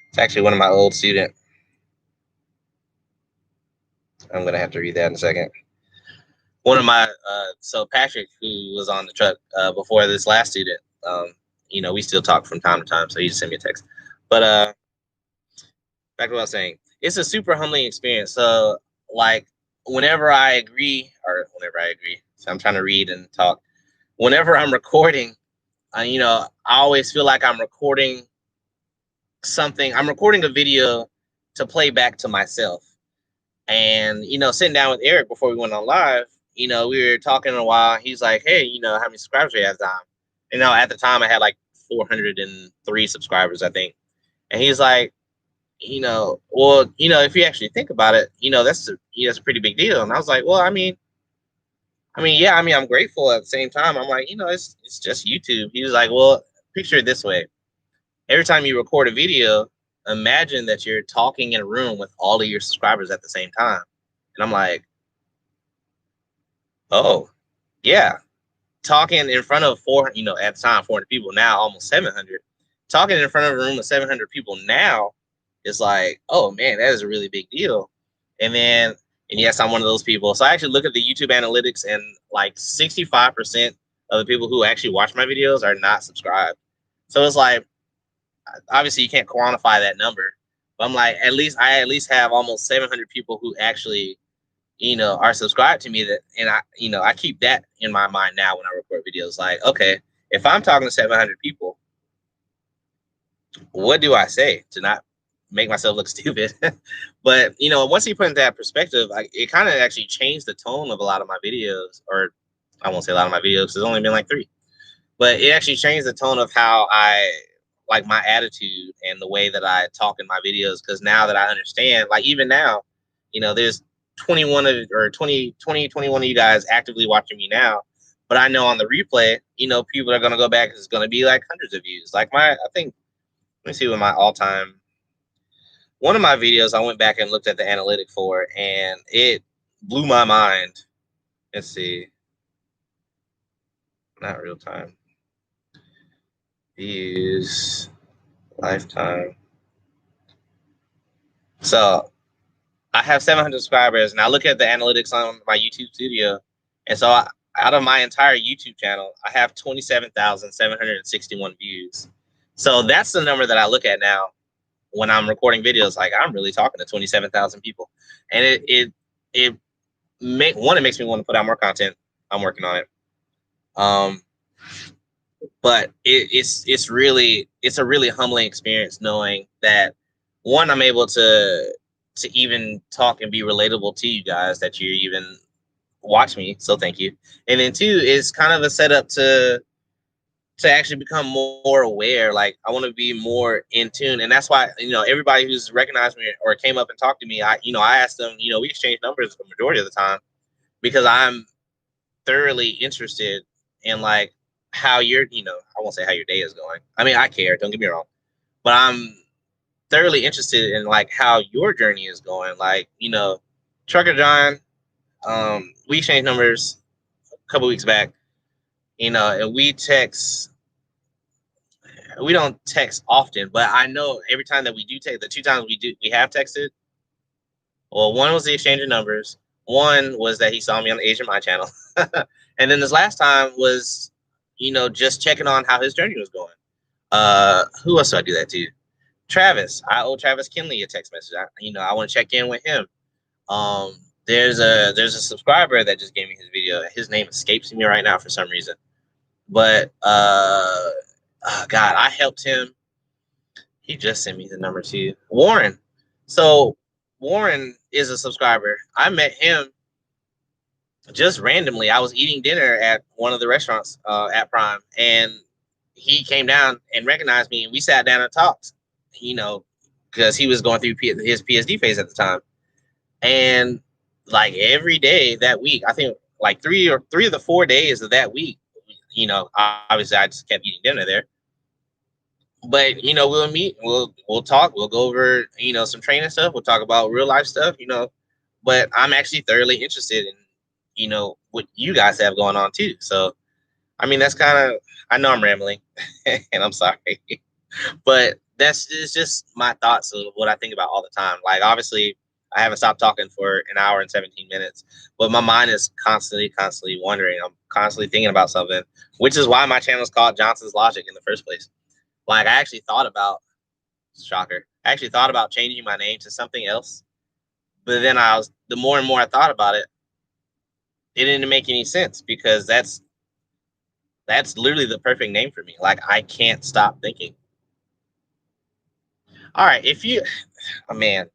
It's actually one of my old students. I'm going to have to read that in a second. One of my, so Patrick, who was on the truck before this last student, we still talk from time to time, so he just sent me a text. But back to what I was saying, it's a super humbling experience. So, like, whenever I agree, so I'm trying to read and talk. Whenever I'm recording, I always feel like I'm recording something. I'm recording a video to play back to myself. And, sitting down with Eric before we went on live, we were talking a while. He's like, hey, how many subscribers you have time? At the time I had like 403 subscribers, I think. And he's like, well, if you actually think about it, that's a pretty big deal. And I was like, well, yeah, I'm grateful at the same time. I'm like, it's just YouTube. He was like, well, picture it this way. Every time you record a video, imagine that you're talking in a room with all of your subscribers at the same time. And I'm like, oh, yeah. Talking in front of at the time, 400 people, now almost 700. Talking in front of a room of 700 people now is like, oh man, that is a really big deal. And yes, I'm one of those people. So I actually look at the YouTube analytics, and like 65% of the people who actually watch my videos are not subscribed. So it's like, obviously you can't quantify that number, but I'm like, I at least have almost 700 people who actually are subscribed to me, and I keep that in my mind now when I record videos. Like, okay, if I'm talking to 700 people, what do I say to not make myself look stupid? But once you put into that perspective, it kind of actually changed the tone of a lot of my videos, or I won't say a lot of my videos because it's only been like 3, but it actually changed the tone of how I like my attitude and the way that I talk in my videos. Because now that I understand, like even now, there's 21 or 20, 21 of you guys actively watching me now. But I know on the replay, people are going to go back. It's going to be like hundreds of views. Like I think, let me see what my all-time, one of my videos I went back and looked at the analytic for, and it blew my mind. Let's see. Not real time. Views, lifetime. So I have 700 subscribers, and I look at the analytics on my YouTube studio, and so out of my entire YouTube channel, I have 27,761 views. So that's the number that I look at now. when I'm recording videos, like I'm really talking to 27,000 people, and it it makes me want to put out more content. I'm working on it. Um, but it's a really humbling experience knowing that one, I'm able to even talk and be relatable to you guys, that you even watch me, so thank you. And then two, is kind of a setup to actually become more aware. Like I want to be more in tune, and that's why everybody who's recognized me or came up and talked to me, I asked them, we exchange numbers the majority of the time because I'm thoroughly interested in like how your I won't say how your day is going. I mean, I care, don't get me wrong, but I'm thoroughly interested in like how your journey is going. Like, Trucker John, we exchanged numbers a couple weeks back, and we don't text often, but I know every time that we do text, the two times we have texted. Well, one was the exchange of numbers. One was that he saw me on the Asian My channel, and then this last time was, just checking on how his journey was going. Who else do I do that to? Travis. I owe Travis Kinley a text message. I want to check in with him. Um, there's a subscriber that just gave me his video. His name escapes me right now for some reason, but oh God, I helped him. He just sent me the number too. Warren. So Warren is a subscriber. I met him just randomly. I was eating dinner at one of the restaurants at Prime, and he came down and recognized me, and we sat down and talked. Because he was going through his PSD phase at the time, and like every day that week, I think like three of the 4 days of that week, obviously I just kept eating dinner there. But we'll meet, we'll talk, we'll go over some training stuff, we'll talk about real life stuff, but I'm actually thoroughly interested in what you guys have going on too. So I mean, that's kind of, I know I'm rambling and I'm sorry, but it's just my thoughts of what I think about all the time. Like obviously I haven't stopped talking for an hour and 17 minutes, but my mind is constantly wondering. I'm constantly thinking about something, which is why my channel is called Johnson's Logic in the first place. Like I actually thought about, shocker, I actually thought about changing my name to something else. But then the more and more I thought about it, it didn't make any sense because that's literally the perfect name for me. Like I can't stop thinking. All right, oh man,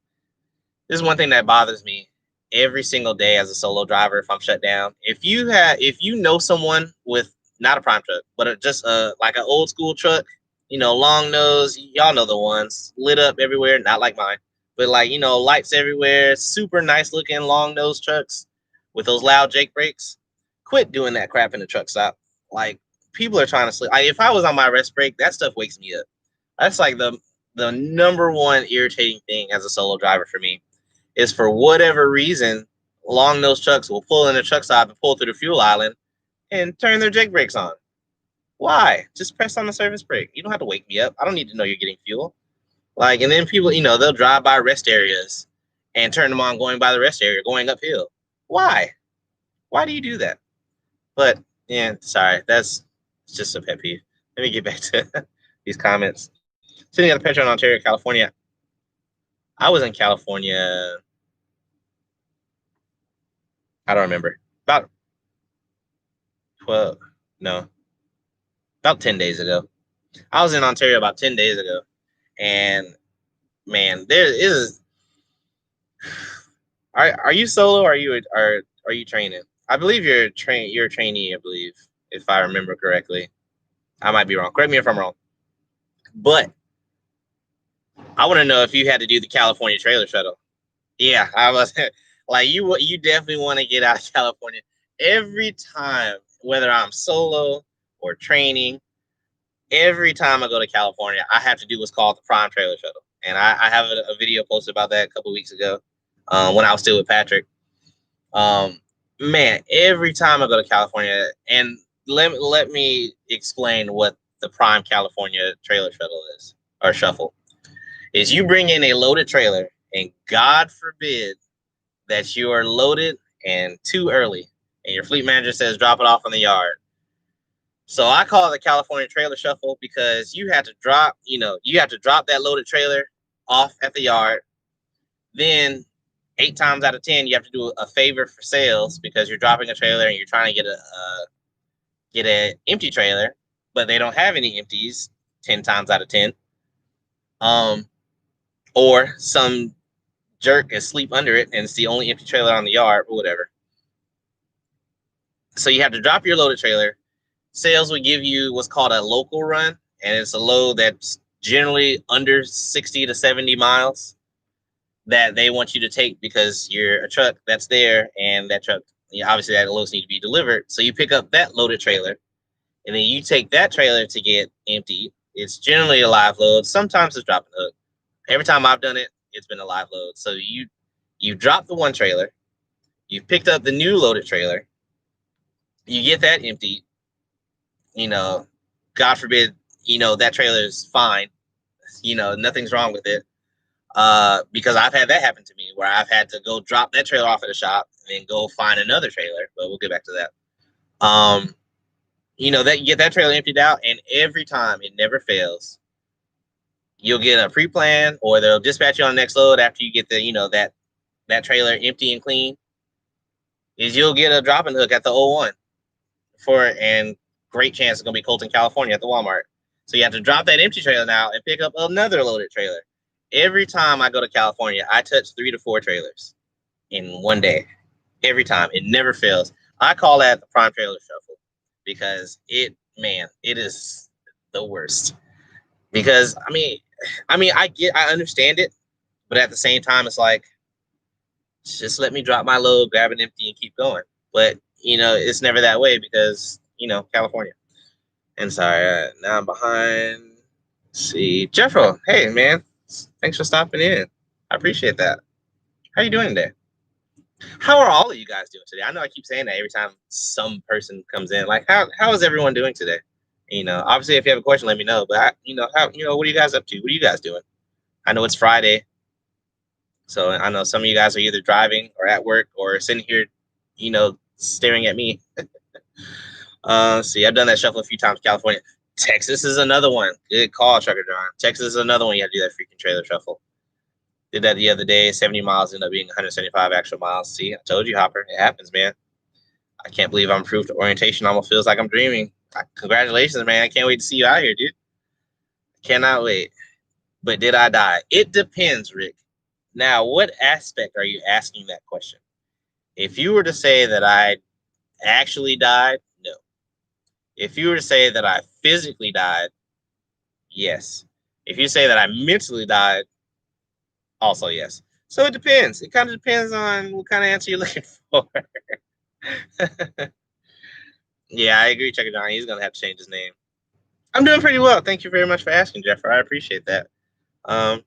this is one thing that bothers me every single day as a solo driver. If I'm shut down, if you know someone with not a prime truck, but just like an old school truck, long nose, y'all know the ones, lit up everywhere, not like mine, but like lights everywhere, super nice looking long nose trucks with those loud Jake brakes. Quit doing that crap in the truck stop. Like people are trying to sleep. If I was on my rest break, that stuff wakes me up. That's like the number one irritating thing as a solo driver for me is for whatever reason, long nose trucks will pull in the truck stop and pull through the fuel island and turn their Jake brakes on. Why? Just press on the service brake. You don't have to wake me up. I don't need to know you're getting fuel. Like, and then people, they'll drive by rest areas and turn them on going by the rest area, going uphill. Why? Why do you do that? But yeah, sorry, that's just a pet peeve. Let me get back to these comments. Sitting at the Petro in Ontario, California. I was in California. I don't remember. About 12, no, about 10 days ago. I was in Ontario about 10 days ago. And man, there is. Are you solo? Or are you training? I believe you're a trainee, I believe, if I remember correctly. I might be wrong. Correct me if I'm wrong. But I want to know if you had to do the California trailer shuttle. Yeah, I was like you definitely want to get out of California every time, whether I'm solo or training. Every time I go to California, I have to do what's called the Prime Trailer Shuttle, and I have a video posted about that a couple weeks ago when I was still with Patrick. Um, man, every time I go to California, and let me explain what the Prime California Trailer Shuttle is, or Shuffle. Is you bring in a loaded trailer, and God forbid that you are loaded and too early, and your fleet manager says drop it off in the yard. So I call it the California Trailer Shuffle because you have to drop that loaded trailer off at the yard. Then 8 times out of 10, you have to do a favor for sales because you're dropping a trailer and you're trying to get an empty trailer, but they don't have any empties 10 times out of 10. Or some jerk is asleep under it and it's the only empty trailer on the yard or whatever. So you have to drop your loaded trailer. Sales will give you what's called a local run, and it's a load that's generally under 60 to 70 miles that they want you to take because you're a truck that's there, and that truck, obviously that loads need to be delivered. So you pick up that loaded trailer, and then you take that trailer to get emptied. It's generally a live load. Sometimes it's drop and hook. Every time I've done it, it's been a live load. So you drop the one trailer, you picked up the new loaded trailer, you get that emptied. God forbid, that trailer is fine. Nothing's wrong with it. Because I've had that happen to me where I've had to go drop that trailer off at the shop and then go find another trailer. But we'll get back to that. That you get that trailer emptied out, and every time it never fails. You'll get a pre-plan, or they'll dispatch you on the next load after you get that trailer empty and clean. Is you'll get a drop and hook at the 01 and great chance it's gonna be Colton, California at the Walmart. So you have to drop that empty trailer now and pick up another loaded trailer. Every time I go to California, I touch 3 to 4 trailers in one day. Every time. It never fails. I call that the prime trailer shuffle because it is the worst. Because I understand it, but at the same time, it's like, just let me drop my load, grab an empty, and keep going. But it's never that way because California. And sorry, now I'm behind. Let's see, Jeffro, hey man, thanks for stopping in. I appreciate that. How are you doing today? How are all of you guys doing today? I know I keep saying that every time some person comes in. Like, how is everyone doing today? Obviously, if you have a question, let me know. But what are you guys up to? What are you guys doing? I know it's Friday, so I know some of you guys are either driving or at work or sitting here, staring at me. See, I've done that shuffle a few times. California, Texas is another one. Good call, Trucker John. Texas is another one. You have to do that freaking trailer shuffle. Did that the other day. 70 miles ended up being 175 actual miles. See, I told you, Hopper. It happens, man. I can't believe I'm approved to orientation. Almost feels like I'm dreaming. Congratulations, man. I can't wait to see you out here, dude. Cannot wait. But did I die? It depends, Rick. Now, what aspect are you asking that question? If you were to say that I actually died, no. If you were to say that I physically died, yes. If you say that I mentally died, also yes. So it depends. It kind of depends on what kind of answer you're looking for. Yeah, I agree, Checker John. He's going to have to change his name. I'm doing pretty well. Thank you very much for asking, Jeffrey. I appreciate that. For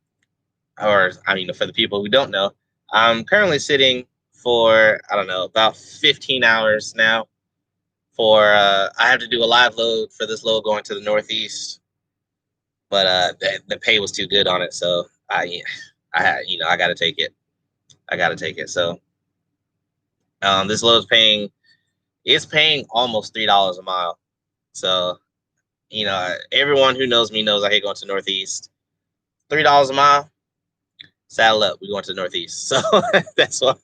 the people who don't know, I'm currently sitting for, about 15 hours now. I have to do a live load for this load going to the Northeast, but the pay was too good on it, so I got to take it. So this load is paying almost $3 a mile. So everyone who knows me knows I hate going to the Northeast. $3 a mile. Saddle up. We're going to the Northeast. So that's why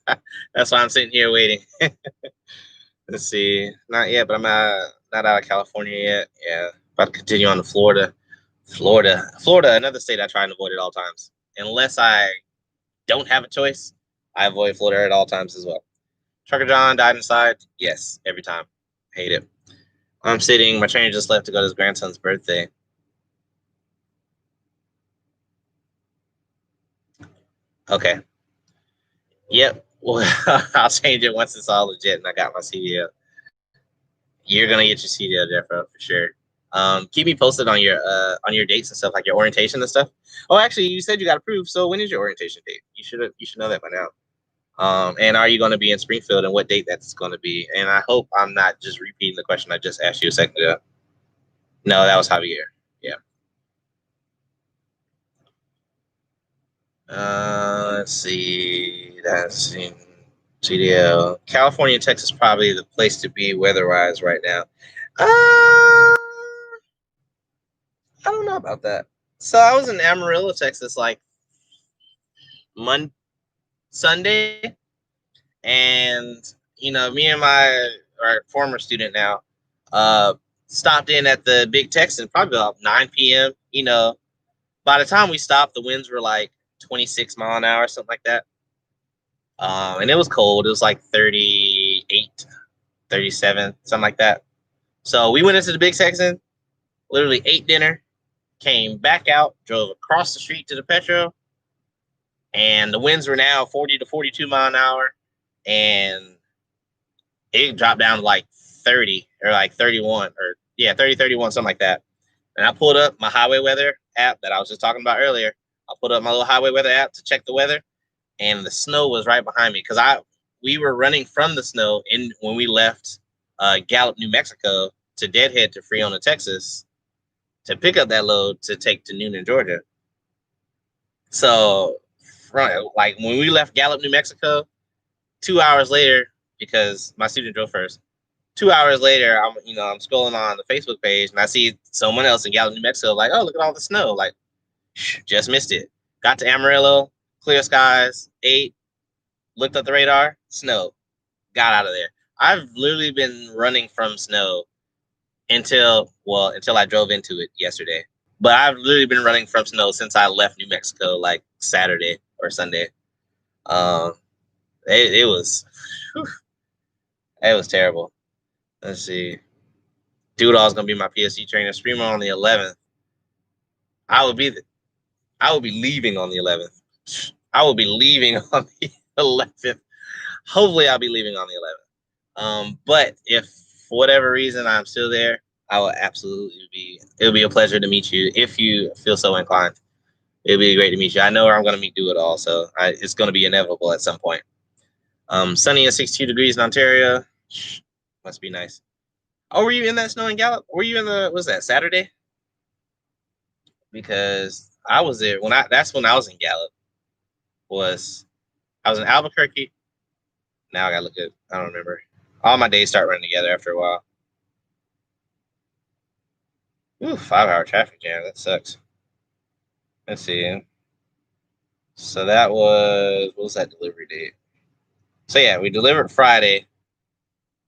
I'm sitting here waiting. Let's see. Not yet, but I'm not out of California yet. Yeah. About to continue on to Florida. Florida, another state I try and avoid at all times. Unless I don't have a choice, I avoid Florida at all times as well. Trucker John died inside. Yes, every time. Hate it. I'm sitting. My trainer just left to go to his grandson's birthday. Okay. Yep. Well, I'll change it once it's all legit and I got my CDL. You're gonna get your CDL, Jeffro, for sure. Keep me posted on your dates and stuff, like your orientation and stuff. Oh, actually, you said you got approved. So when is your orientation date? You should know that by now. And are you going to be in Springfield, and what date that's going to be? And I hope I'm not just repeating the question I just asked you a second ago. No, that was Javier. Yeah. Let's see. That's in CDL. California and Texas probably the place to be weather-wise right now. I don't know about that. So I was in Amarillo, Texas, like Sunday, and me and my former student now stopped in at the Big Texan probably about 9 p.m. By the time we stopped, the winds were like 26 mile an hour, something like that. And it was cold. It was like 38, 37, something like that. So we went into the Big Texan, literally ate dinner, came back out, drove across the street to the Petro, and the winds were now 40 to 42 mile an hour, and it dropped down to like 30 or like 31 or 30, 31, something like that. And I pulled up my highway weather app that I was just talking about earlier. I pulled up my little highway weather app to check the weather, and the snow was right behind me because we were running from the snow when we left Gallup, New Mexico to Deadhead to Freona, Texas, to pick up that load to take to Noonan, Georgia. So, like when we left Gallup, New Mexico, 2 hours later, because my student drove first. 2 hours later, I'm scrolling on the Facebook page and I see someone else in Gallup, New Mexico, like, oh, look at all the snow. Like, just missed it. Got to Amarillo, clear skies, ate, looked at the radar, snow, got out of there. I've literally been running from snow until I drove into it yesterday. But I've literally been running from snow since I left New Mexico, like Saturday or Sunday. It was terrible. Let's see. Doodall's gonna be my PSC trainer. Streamer on the 11th. I will be leaving on the 11th. I will be leaving on the 11th. Hopefully, I'll be leaving on the 11th. But if for whatever reason I'm still there, I will absolutely be. It'll be a pleasure to meet you if you feel so inclined. It'll be great to meet you. I know where I'm going to meet Doodall, so it's going to be inevitable at some point. Sunny and 62 degrees in Ontario. Must be nice. Oh, were you in that snow in Gallup? Were you in was that Saturday? Because I was there that's when I was in Gallup. I was in Albuquerque. Now I gotta look at, I don't remember. All my days start running together after a while. Ooh, 5-hour traffic jam. That sucks. Let's see. So that was, what was that delivery date? So yeah, we delivered Friday.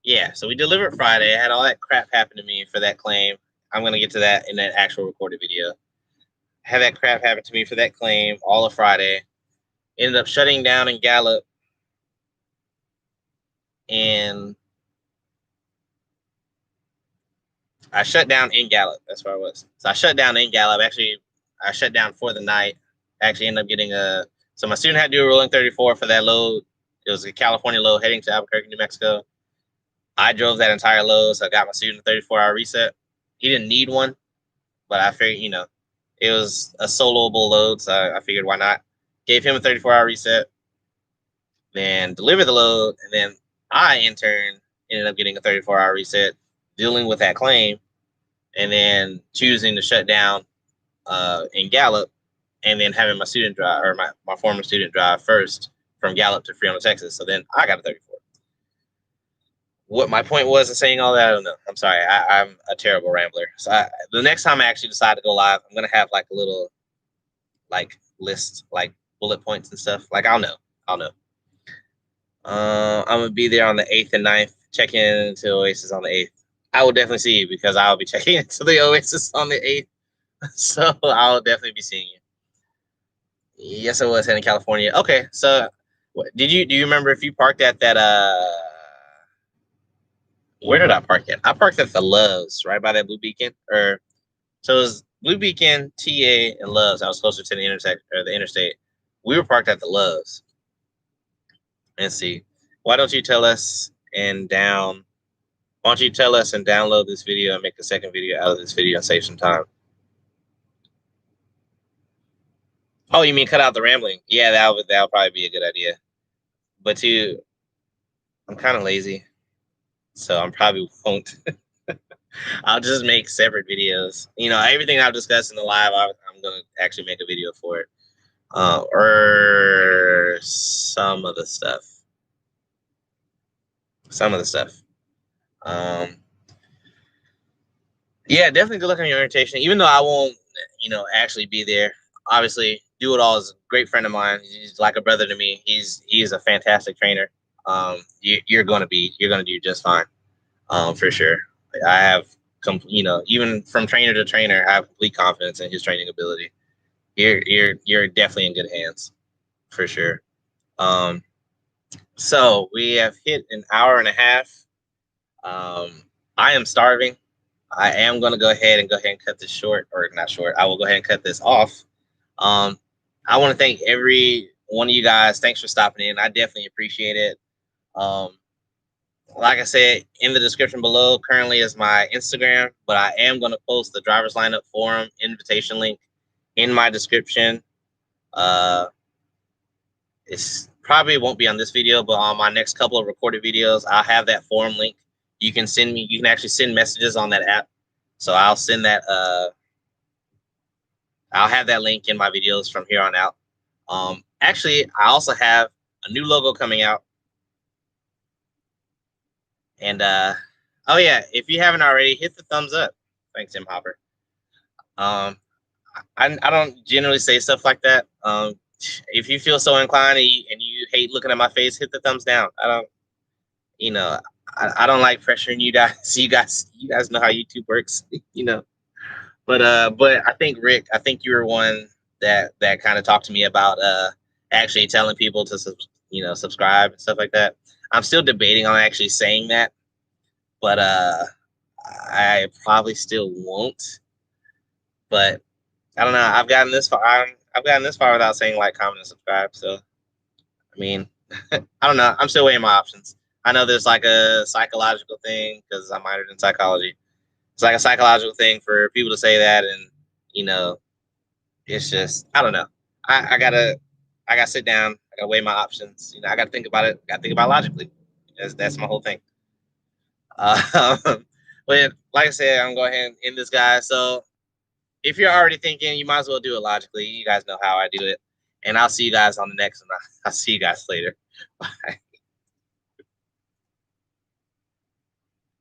Yeah, so we delivered Friday. I had all that crap happen to me for that claim. I'm going to get to that in that actual recorded video. Had that crap happen to me for that claim all of Friday. Ended up shutting down in Gallup. And I shut down in Gallup. That's where I was. So I shut down in Gallup. Actually, I shut down for the night. Actually ended up getting so my student had to do a rolling 34 for that load. It was a California load heading to Albuquerque, New Mexico. I drove that entire load, so I got my student a 34-hour reset. He didn't need one, but I figured, it was a soloable load, so I figured why not. Gave him a 34-hour reset, then delivered the load, and then I, in turn, ended up getting a 34-hour reset, dealing with that claim, and then choosing to shut down in Gallup, and then having my student drive, or my former student drive first from Gallup to Freona, Texas. So then I got a 34. What my point was in saying all that, I don't know. I'm sorry. I'm a terrible rambler. So the next time I actually decide to go live, I'm going to have like a little list, like bullet points and stuff. Like, I'll know. I'm going to be there on the 8th and 9th, check in to Oasis on the 8th. I will definitely see you because I'll be checking into the Oasis on the 8th. So I'll definitely be seeing you. Yes, I was heading to California. Okay, so do you remember if you parked at that where did I park at? I parked at the Loves, right by that Blue Beacon. So it was Blue Beacon, TA, and Loves. I was closer to the interstate. We were parked at the Loves. Let's see. Why don't you tell us and download this video and make a second video out of this video and save some time? Oh, you mean cut out the rambling? Yeah, that would probably be a good idea. But I'm kind of lazy, so I probably won't. I'll just make separate videos. Everything I've discussed in the live, I'm gonna actually make a video for it, or some of the stuff. Yeah, definitely good luck on your orientation. Even though I won't, actually be there. Obviously, Do It All is a great friend of mine. He's like a brother to me. He's a fantastic trainer. You're gonna do just fine. For sure. I have, even from trainer to trainer, I have complete confidence in his training ability. You're definitely in good hands, for sure. Um, so we have hit an hour and a half. I am starving. I am going to go ahead and cut this short, or not short. I will go ahead and cut this off. Um, I want to thank every one of you guys. Thanks for stopping in. I definitely appreciate it. Um, like I said, in the description below currently is my Instagram, but I am going to post the driver's lineup forum invitation link in my description. Uh, it's probably won't be on this video, but on my next couple of recorded videos, I'll have that forum link. You can actually send messages on that app. So I'll send that, I'll have that link in my videos from here on out. Actually, I also have a new logo coming out. And oh yeah, if you haven't already, hit the thumbs up. Thanks, Tim Hopper. Um, I don't generally say stuff like that. If you feel so inclined and you hate looking at my face, hit the thumbs down. I don't, you know, I don't like pressuring you guys. You guys know how YouTube works, you know. But I think Rick, I think you were one that kind of talked to me about actually telling people to subscribe and stuff like that. I'm still debating on actually saying that, but I probably still won't. But I don't know. I've gotten this far without saying like, comment, and subscribe. So I mean, I don't know. I'm still weighing my options. I know there's like a psychological thing because I'm minored in psychology. It's like a psychological thing for people to say that, and you know, it's just I don't know. I gotta sit down. I gotta weigh my options. I gotta think about it. I gotta think about it logically. That's my whole thing. But like I said, I'm going to go ahead and end this guy. So if you're already thinking, you might as well do it logically. You guys know how I do it. And I'll see you guys on the next one. I'll see you guys later. Bye.